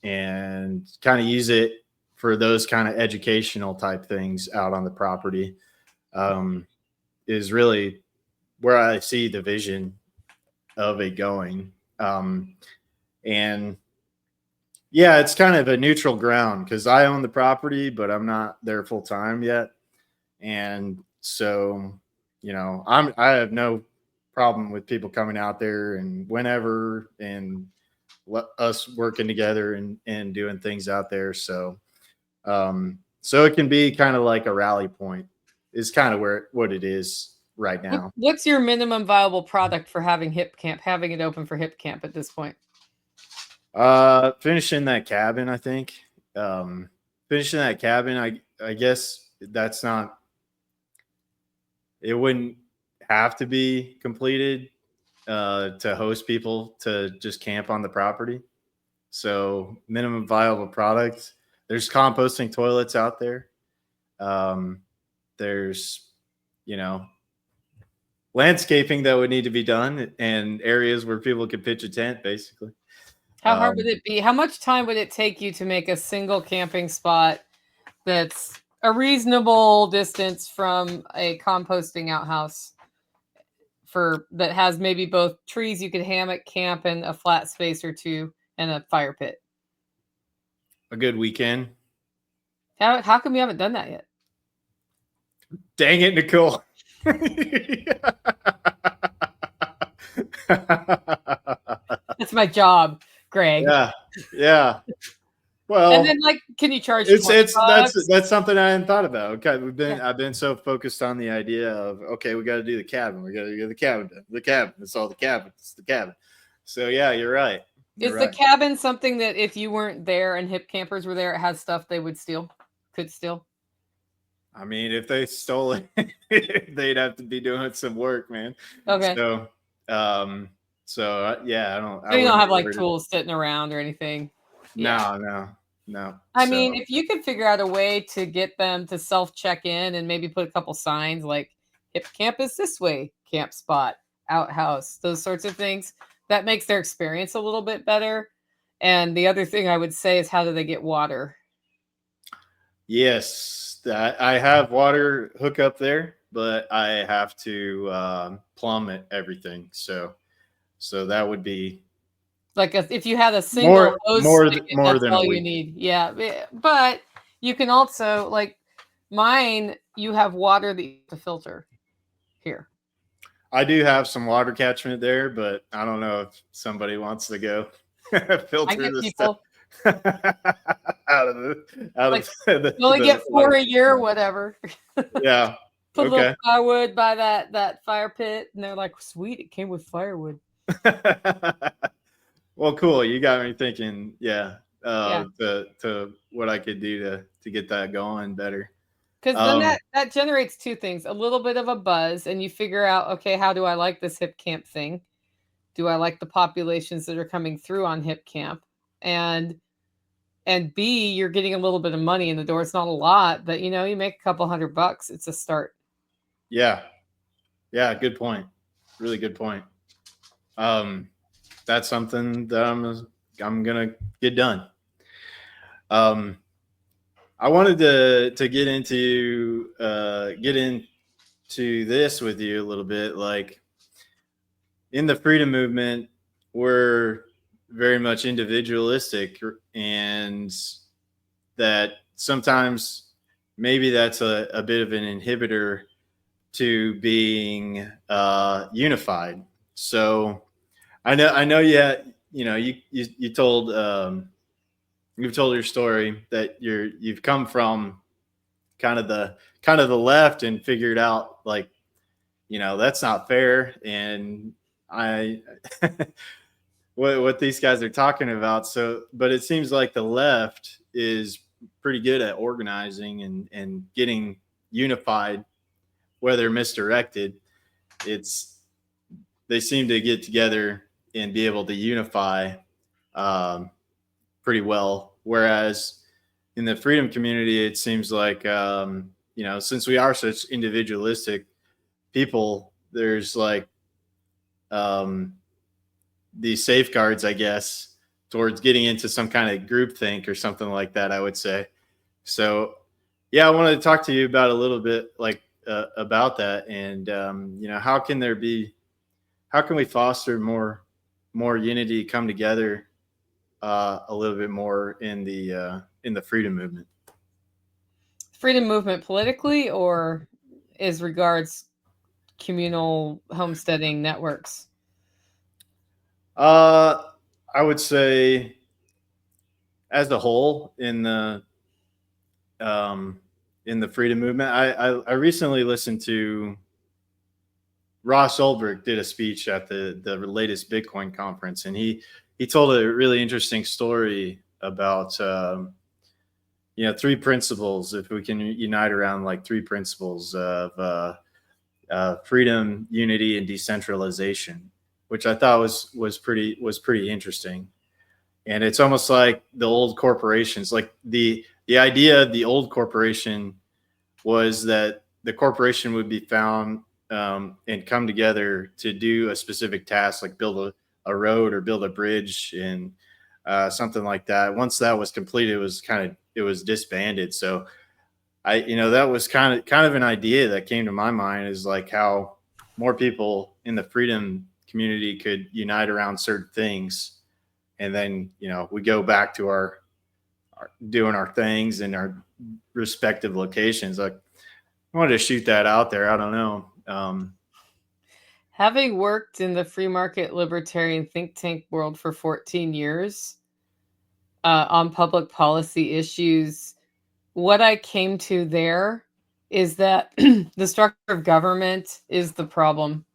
kind of use it for those kind of educational type things out on the property. Is really where I see the vision of it going. And yeah, it's kind of a neutral ground because I own the property, but I'm not there full time yet. And so, I have no problem with people coming out there and whenever and us working together and doing things out there. So, so it can be kind of like a rally point is kind of what it is right now. What's your minimum viable product for having it open for hip camp at this point? Finishing that cabin, I think. Finishing that cabin, I guess that's not. It wouldn't have to be completed to host people to just camp on the property. So minimum viable product. There's composting toilets out there. There's, landscaping that would need to be done and areas where people could pitch a tent, basically. How hard would it be? How much time would it take you to make a single camping spot that's a reasonable distance from a composting outhouse that has maybe both trees you could hammock camp and a flat space or two and a fire pit? A good weekend. How come you haven't done that yet? Dang it, Nicole. That's my job, Greg. Yeah. Well, and then can you charge? That's something I hadn't thought about. Okay, I've been so focused on the idea of we got to do the cabin. We got to do the cabin. The cabin. It's all the cabin. It's the cabin. So yeah, you're right. Is the cabin something that if you weren't there and hip campers were there, it has stuff they could steal? I mean, if they stole it, they'd have to be doing some work, man. Okay. So yeah, I don't. So you don't have tools sitting around or anything. No. I mean, if you could figure out a way to get them to self-check in and maybe put a couple signs like hip camp is this way, camp spot, outhouse, those sorts of things, that makes their experience a little bit better. And the other thing I would say is, how do they get water? Yes, I have water hookup there, but I have to plumb everything. So that would be if you had a single more that's than all a week. you need. Yeah, but you can also mine. You have water that you have to filter here. I do have some water catchment there, but I don't know if somebody wants to go filter this stuff out of the. You only get 4 a year, or whatever. Yeah. Put a little firewood by that fire pit, and they're like, "Sweet, it came with firewood." Well, cool. You got me thinking. Yeah. To what I could do to get that going better. Because then that generates two things: a little bit of a buzz, and you figure out, okay, how do I like this hip camp thing? Do I like the populations that are coming through on hip camp? And B, you're getting a little bit of money in the door. It's not a lot, but you make a couple $100. It's a start. Yeah. Good point. Really good point. That's something that I'm gonna get done. I wanted to get into this with you a little bit. Like in the freedom movement, we're very much individualistic, and that sometimes maybe that's a bit of an inhibitor to being unified. So I know you told you've told your story that you've come from kind of the left and figured out that's not fair, and I what these guys are talking about. So, but it seems like the left is pretty good at organizing and getting unified, whether misdirected. It's they seem to get together and be able to unify um, pretty well. Whereas in the freedom community, it seems like since we are such individualistic people, there's like um, these safeguards, I guess, towards getting into some kind of group think or something like that, I would say. So, yeah, I wanted to talk to you about a little bit like about that, and how can we foster more unity, come together a little bit more in the freedom movement. Freedom movement politically, or as regards communal homesteading networks? Uh, I would say as a whole um, in the freedom movement. I recently listened to Ross Ulbricht did a speech at the latest Bitcoin conference, and he told a really interesting story about three principles. If we can unite around like three principles of freedom, unity, and decentralization, which I thought was pretty interesting. And it's almost like the old corporations, like the idea of the old corporation was that the corporation would be found and come together to do a specific task, like build a road or build a bridge and something like that. Once that was completed, it was disbanded. So that was kind of an idea that came to my mind, is like how more people in the freedom community could unite around certain things, and then we go back to our doing our things in our respective locations. Like, I wanted to shoot that out there. I don't know. Having worked in the free market libertarian think tank world for 14 years on public policy issues, what I came to there is that the structure of government is the problem.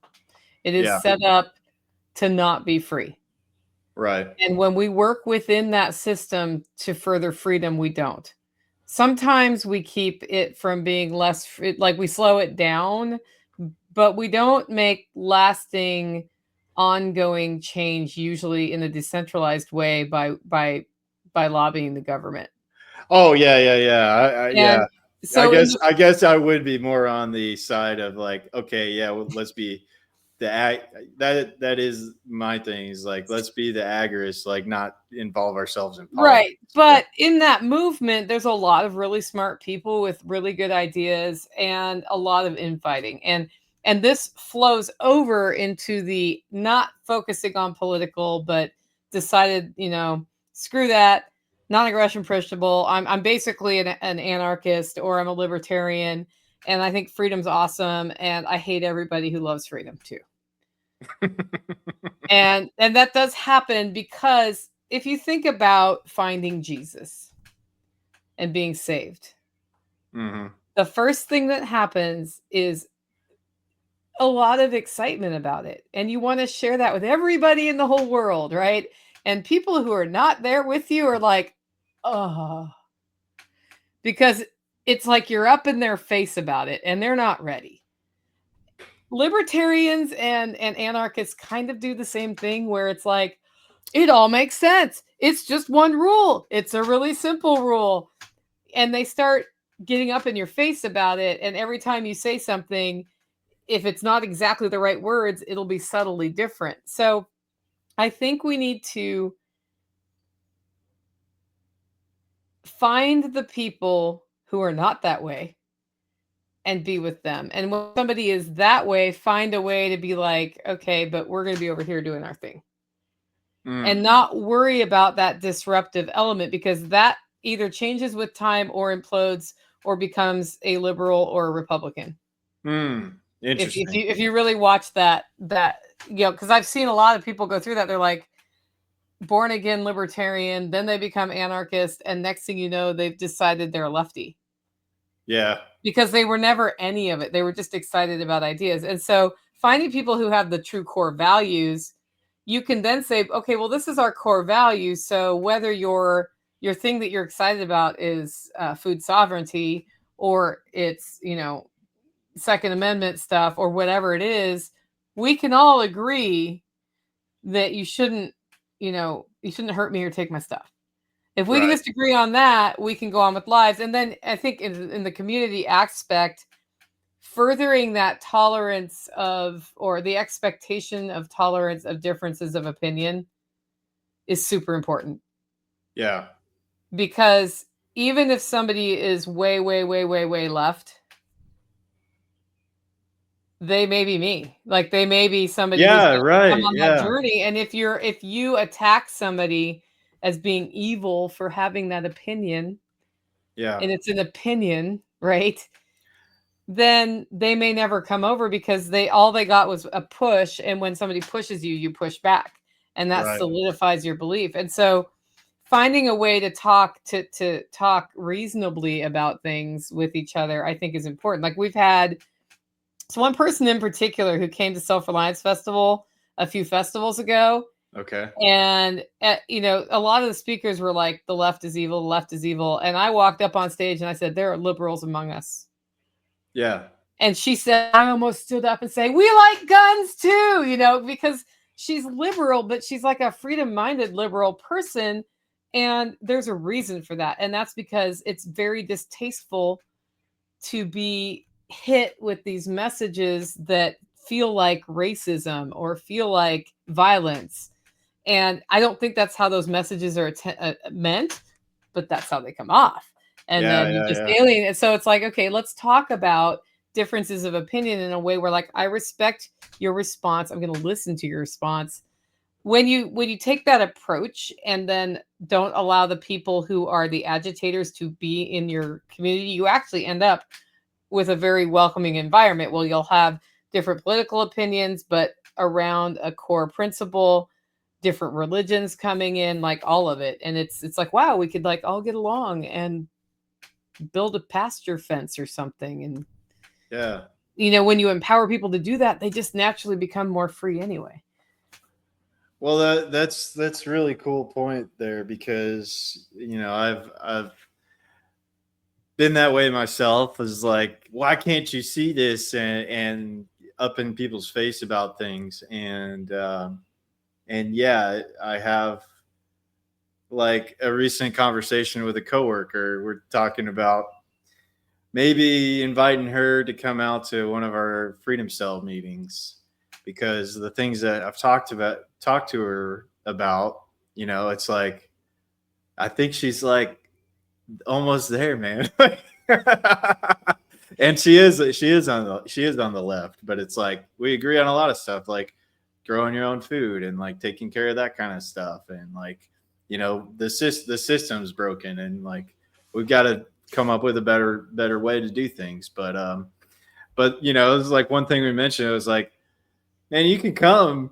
It is Yeah. set up to not be free. Right. And when we work within that system to further freedom, we don't. Sometimes we keep it from being less like we slow it down, but we don't make lasting, ongoing change, usually in a decentralized way by lobbying the government. Oh yeah. Yeah. And so in the, I guess I would be more on the side of like, okay, yeah, well, let's be the ag. That is my thing. Is like, let's be the agorists, like not involve ourselves in politics. right, but in that movement, there's a lot of really smart people with really good ideas and a lot of infighting, and this flows over into the not focusing on political, but decided, screw that, non-aggression principle. I'm basically an anarchist, or I'm a libertarian, and I think freedom's awesome, and I hate everybody who loves freedom too. and that does happen, because if you think about finding Jesus and being saved, Mm-hmm. the first thing that happens is a lot of excitement about it, and you want to share that with everybody in the whole world, right? And people who are not there with you are like, oh, because it's like you're up in their face about it and they're not ready. Libertarians and anarchists kind of do the same thing, where it's like, it all makes sense. It's just one rule. It's a really simple rule. And they start getting up in your face about it. And every time you say something, if it's not exactly the right words, it'll be subtly different. So I think we need to find the people who are not that way and be with them. And when somebody is that way, find a way to be like, okay, but we're going to be over here doing our thing. And not worry about that disruptive element, because that either changes with time or implodes or becomes a liberal or a Republican. Interesting. If you really watch that, because I've seen a lot of people go through that. They're like born again libertarian, then they become anarchist, and next thing you know, they've decided they're a lefty. Yeah. Because they were never any of it. They were just excited about ideas. And so finding people who have the true core values, you can then say, okay, well, this is our core values. So whether your thing that you're excited about is food sovereignty, or it's, Second Amendment stuff, or whatever it is, we can all agree that you shouldn't hurt me or take my stuff. If we can just agree on that, we can go on with lives. And then I think in the community aspect, furthering that tolerance of, or the expectation of tolerance of differences of opinion is super important. Yeah. Because even if somebody is way, way, way, way, way left, they may be me. Like, they may be somebody who's come on that journey. And if you attack somebody as being evil for having that opinion, and it's an opinion, right? Then they may never come over, because all they got was a push. And when somebody pushes you, you push back, and that solidifies your belief. And so finding a way to talk reasonably about things with each other, I think, is important. Like, we've had one person in particular who came to Self Reliance Festival a few festivals ago. Okay. And, a lot of the speakers were like, the left is evil, the left is evil. And I walked up on stage and I said, there are liberals among us. Yeah. And she said, I almost stood up and say, we like guns too, because she's liberal, but she's like a freedom-minded liberal person. And there's a reason for that. And that's because it's very distasteful to be hit with these messages that feel like racism or feel like violence. And I don't think that's how those messages are meant, but that's how they come off. And then you just alienate it. So it's like, okay, let's talk about differences of opinion in a way where, like, I respect your response. I'm going to listen to your response. When you take that approach and then don't allow the people who are the agitators to be in your community, you actually end up with a very welcoming environment. Well, you'll have different political opinions, but around a core principle, different religions coming in, like all of it. And it's like, wow, we could like all get along and build a pasture fence or something. And when you empower people to do that, they just naturally become more free anyway. Well, that's really cool point there, because I've been that way myself. Is like, why can't you see this, and up in people's face about things. And yeah, I have like a recent conversation with a coworker. We're talking about maybe inviting her to come out to one of our Freedom Cell meetings, because the things that I've talked to her about, it's like, I think she's like almost there, man. And she is on the left, but it's like, we agree on a lot of stuff, like growing your own food and like taking care of that kind of stuff. And like, the system's broken, and like, we've got to come up with a better way to do things. But it was like one thing we mentioned. It was like, man, you can come,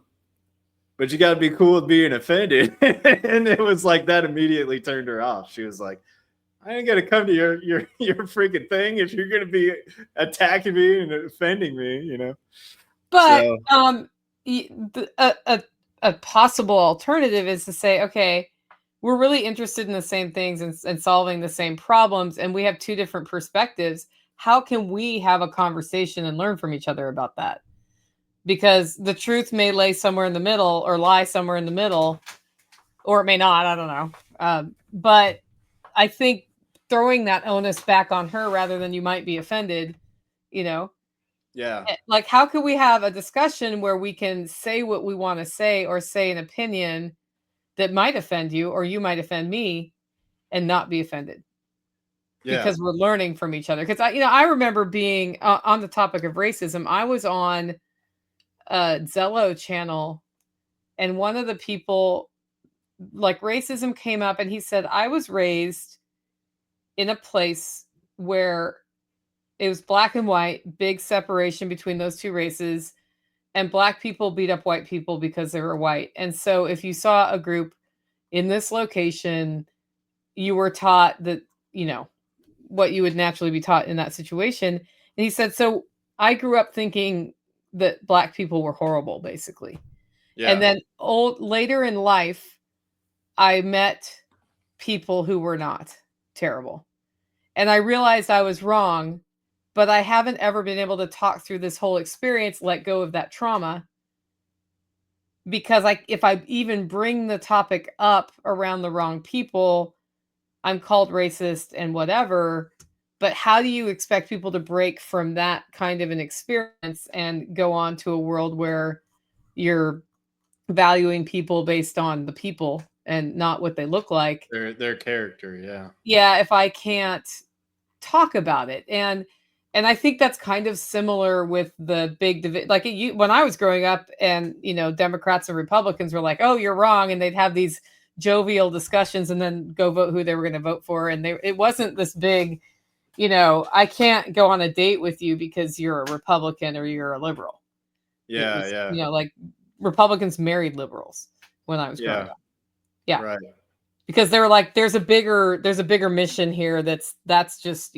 but you got to be cool with being offended. And it was like, that immediately turned her off. She was like, I ain't gonna come to your freaking thing if you're gonna be attacking me and offending me, But a possible alternative is to say, okay, we're really interested in the same things and solving the same problems, and we have two different perspectives. How can we have a conversation and learn from each other about that? Because the truth may lay somewhere in the middle, or lie somewhere in the middle, or it may not. I don't know. But I think throwing that onus back on her rather than you might be offended, Yeah. Like, how can we have a discussion where we can say what we want to say, or say an opinion that might offend you, or you might offend me, and not be offended? Yeah. Because we're learning from each other. Because I remember being on the topic of racism. I was on a Zello channel, and one of the people, like, racism came up, and he said, I was raised in a place where it was black and white, big separation between those two races, and black people beat up white people because they were white. And so if you saw a group in this location, you were taught that, what you would naturally be taught in that situation. And he said, so I grew up thinking that Black people were horrible, basically. Yeah. And then later in life, I met people who were not terrible. And I realized I was wrong, but I haven't ever been able to talk through this whole experience, let go of that trauma, because if I even bring the topic up around the wrong people, I'm called racist and whatever. But how do you expect people to break from that kind of an experience and go on to a world where you're valuing people based on the people and not what they look like? Their character. Yeah. Yeah, if I can't talk about it. And I think that's kind of similar with the big like when I was growing up, and Democrats and Republicans were like, "Oh, you're wrong," and they'd have these jovial discussions and then go vote who they were going to vote for, and it wasn't this big, I can't go on a date with you because you're a Republican or you're a liberal. Yeah. Was, Yeah. like Republicans married liberals when I was growing up. Yeah. Right. Because they were like, there's a bigger mission here that's just,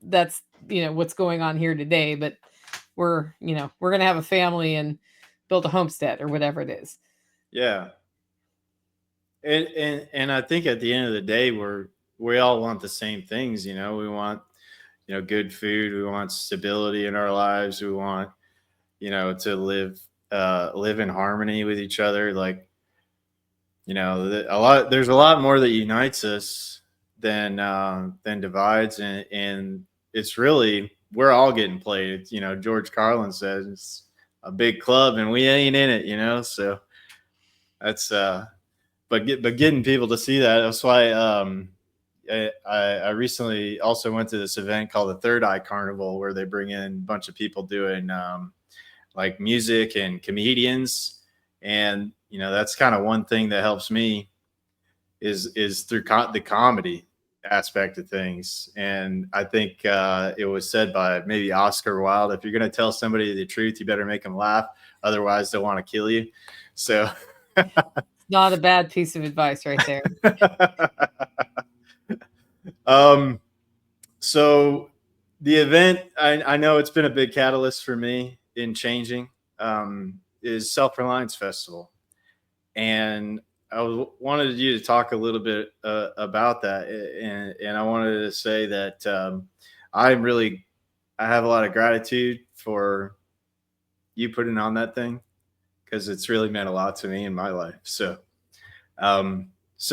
that's what's going on here today, but we're gonna have a family and build a homestead or whatever it is. Yeah. And I think at the end of the day, we all want the same things. We want good food, we want stability in our lives, we want to live in harmony with each other. Like, there's a lot more that unites us than divides, and it's really, we're all getting played. George Carlin says it's a big club and we ain't in it. So that's but getting people to see that's why I recently also went to this event called the Third Eye Carnival, where they bring in a bunch of people doing like music and comedians. And that's kind of one thing that helps me is through the comedy aspect of things. And I think it was said by maybe Oscar Wilde, if you're going to tell somebody the truth, you better make them laugh, otherwise they'll want to kill you. So not a bad piece of advice right there. So the event, I know it's been a big catalyst for me in changing, is Self Reliance Festival. And I wanted you to talk a little bit about that. And I wanted to say that I have a lot of gratitude for you putting on that thing, because it's really meant a lot to me in my life. So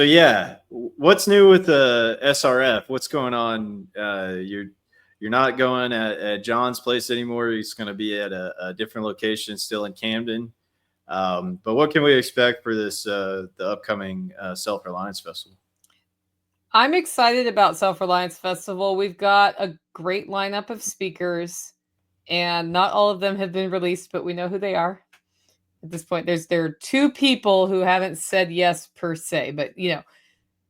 yeah, what's new with the SRF? What's going on? You're not going at John's place anymore. He's going to be at a different location, still in Camden. But what can we expect for this the upcoming Self Reliance Festival? I'm excited about Self Reliance Festival. We've got a great lineup of speakers, and not all of them have been released, but we know who they are. At this point, there are 2 people who haven't said yes per se, but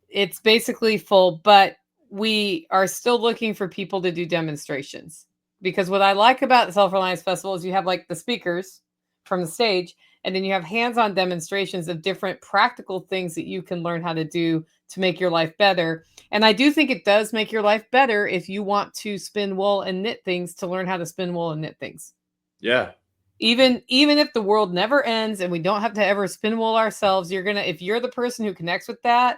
it's basically full. But we are still looking for people to do demonstrations, because what I like about the Self Reliance Festival is you have like the speakers from the stage, and then you have hands-on demonstrations of different practical things that you can learn how to do to make your life better. And I do think it does make your life better if you want to spin wool and knit things, to learn how to spin wool and knit things. Yeah. Even if the world never ends and we don't have to ever spin wool ourselves, if you're the person who connects with that,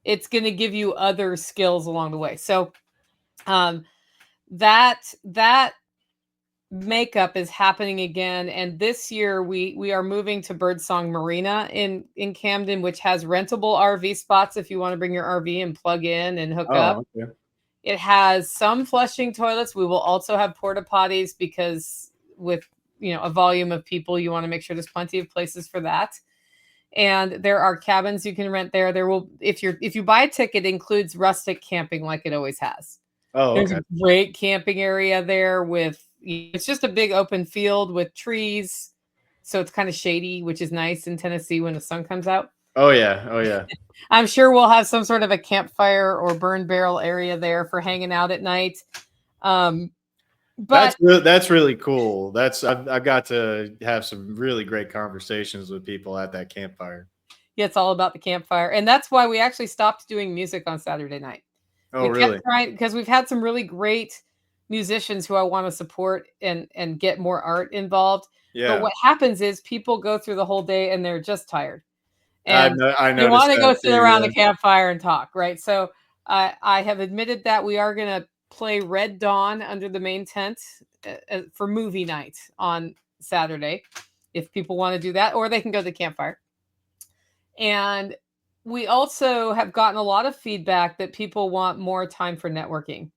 it's going to give you other skills along the way. So that makeup is happening again, and this year we are moving to Birdsong Marina in Camden, which has rentable RV spots if you want to bring your RV and plug in and hook up. Okay. It has some flushing toilets. We will also have porta potties, because with a volume of people, you want to make sure there's plenty of places for that. And there are cabins you can rent there. There will, if you buy a ticket, it includes rustic camping like it always has. Oh, There's okay. a great camping area there it's just a big open field with trees. So it's kind of shady, which is nice in Tennessee when the sun comes out. Oh yeah. I'm sure we'll have some sort of a campfire or burn barrel area there for hanging out at night. But that's really cool. I've got to have some really great conversations with people at that campfire. Yeah, it's all about the campfire. And that's why we actually stopped doing music on Saturday night. Oh, really? Because we've had some really great musicians who I want to support and get more art involved. But Yeah. what happens is people go through the whole day and they're just tired. And I they noticed want to that go sit too. around Yeah. the campfire and talk, right? So I have admitted that we are going to play Red Dawn under the main tent for movie night on Saturday, if people want to do that, or they can go to the campfire. And we also have gotten a lot of feedback that people want more time for networking.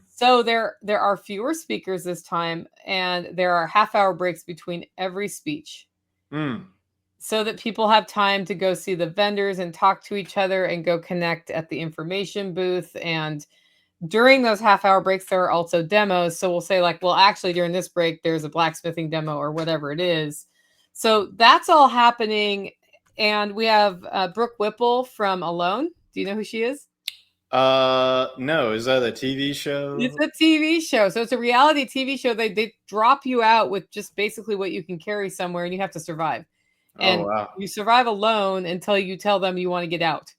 So there are fewer speakers this time, and there are half-hour breaks between every speech. So that people have time to go see the vendors and talk to each other and go connect at the information booth. And during those half-hour breaks, there are also demos. So we'll say, like, well, actually, during this break, there's a blacksmithing demo or whatever it is. So that's all happening. And we have Brooke Whipple from Alone. Do you know who she is? No, is that a TV show? It's a TV show. So it's a reality TV show. They drop you out with just basically what you can carry somewhere, and you have to survive. And wow. you survive alone until you tell them you want to get out.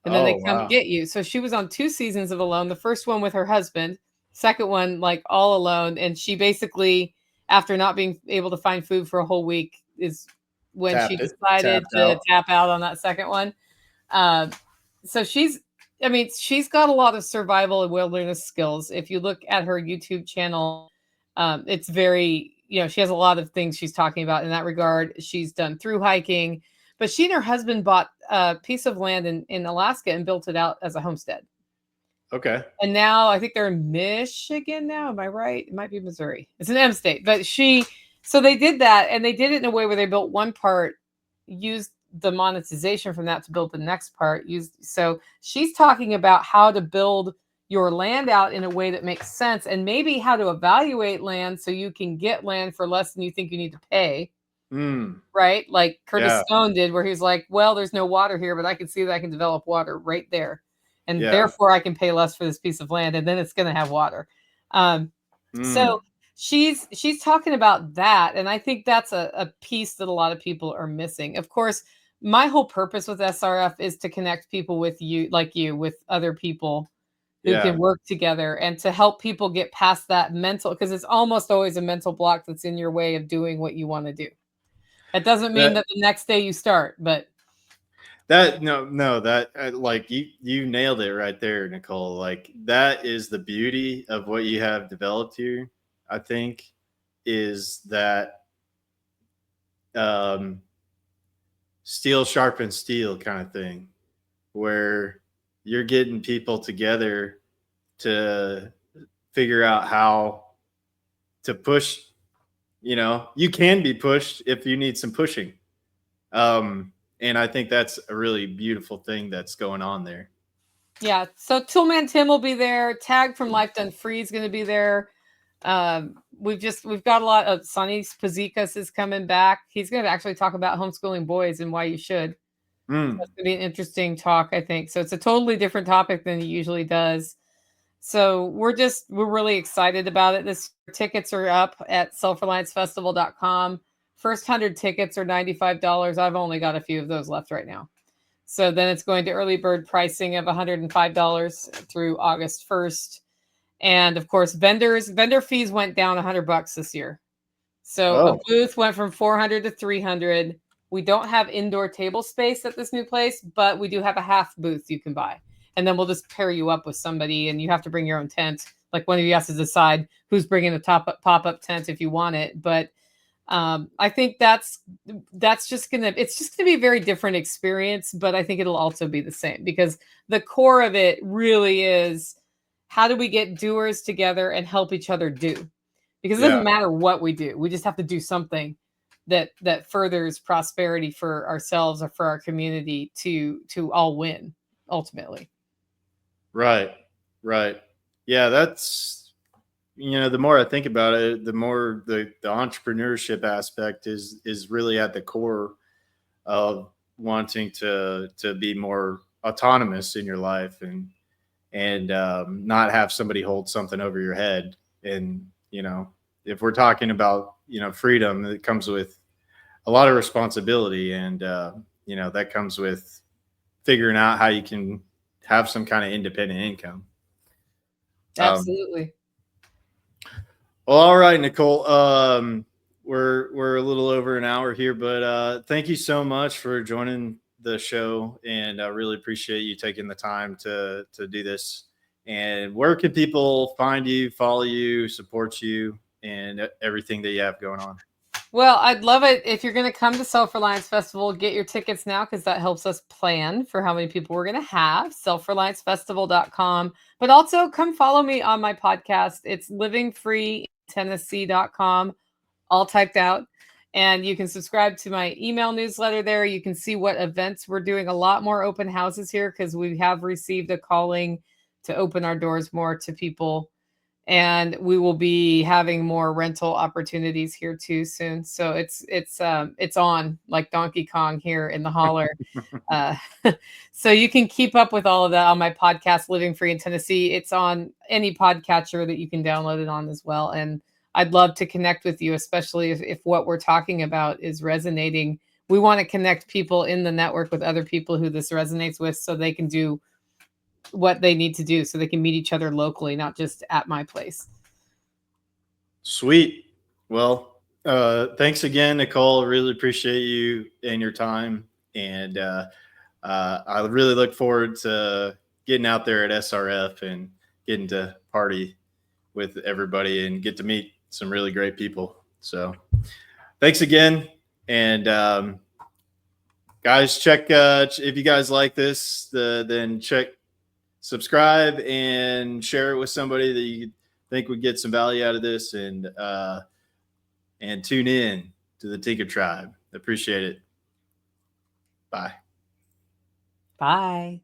And then they come get you. So she was on 2 seasons of Alone. The first one with her husband, second one like all alone. And she basically, after not being able to find food for a whole week, is when she decided to tap out on that second one. So she's got a lot of survival and wilderness skills. If you look at her YouTube channel, it's very, she has a lot of things she's talking about in that regard. She's done through hiking, but she and her husband bought a piece of land in Alaska and built it out as a homestead. Okay. And now I think they're in Michigan now. Am I right? It might be Missouri. It's an M state, but so they did that, and they did it in a way where they built one part, used the monetization from that to build the next part. So she's talking about how to build your land out in a way that makes sense, and maybe how to evaluate land so you can get land for less than you think you need to pay. Right? Like Curtis Stone did, where he was like, well, there's no water here, but I can see that I can develop water right there. And therefore I can pay less for this piece of land, and then it's going to have water. So she's talking about that. And I think that's a piece that a lot of people are missing. Of course, my whole purpose with SRF is to connect people with you, with other people who can work together, and to help people get past that mental, because it's almost always a mental block that's in your way of doing what you want to do. It doesn't mean that the next day you start, but that like you nailed it right there, Nicole. Like, that is the beauty of what you have developed here, I think, is that steel sharpens steel kind of thing, where you're getting people together to figure out how to push. You can be pushed if you need some pushing. And I think that's a really beautiful thing that's going on there. Yeah. So Toolman Tim will be there. Tag from Life Done Free is going to be there. We've got a lot of Sonny Pazikas is coming back. He's going to actually talk about homeschooling boys and why you should. So that's going to be an interesting talk, I think. So it's a totally different topic than he usually does. So we're really excited about it. This tickets are up at selfreliancefestival.com. First 100 tickets are $95. I've only got a few of those left right now. So then it's going to early bird pricing of $105 through August 1st. And of course, vendor fees went down $100 this year. So a booth went from $400 to $300. We don't have indoor table space at this new place, but we do have a half booth you can buy. And then we'll just pair you up with somebody, and you have to bring your own tent. Like, one of you has to decide who's bringing a pop-up tent if you want it. But I think it's just gonna be a very different experience, but I think it'll also be the same, because the core of it really is, how do we get doers together and help each other do? Because it doesn't matter what we do. We just have to do something that furthers prosperity for ourselves or for our community to all win ultimately. Right. Yeah, that's, the more I think about it, the more the entrepreneurship aspect is really at the core of wanting to be more autonomous in your life, and not have somebody hold something over your head. And if we're talking about freedom, it comes with a lot of responsibility, and that comes with figuring out how you can have some kind of independent income. Absolutely. Well, all right, Nicole. We're a little over an hour here, but thank you so much for joining the show, and I really appreciate you taking the time to do this. And where can people find you, follow you, support you, and everything that you have going on? Well, I'd love it if you're going to come to Self Reliance Festival, get your tickets now because that helps us plan for how many people we're going to have. selfreliancefestival.com. But also come follow me on my podcast. It's livingfreetennessee.com, all typed out. And you can subscribe to my email newsletter there. You can see what events we're doing. A lot more open houses here because we have received a calling to open our doors more to people, and we will be having more rental opportunities here too soon. So it's on like Donkey Kong here in the Hollar. uh, so you can keep up with all of that on my podcast, Living Free in Tennessee. It's on any podcatcher that you can download it on as well. And I'd love to connect with you, especially if what we're talking about is resonating. We want to connect people in the network with other people who this resonates with so they can do what they need to do, so they can meet each other locally, not just at my place. Sweet. Well, thanks again, Nicole. I really appreciate you and your time. And I really look forward to getting out there at SRF and getting to party with everybody and get to meet some really great people. So thanks again. And guys, check if you guys like this, then subscribe and share it with somebody that you think would get some value out of this, and tune in to the Tinker Tribe. Appreciate it. Bye. Bye.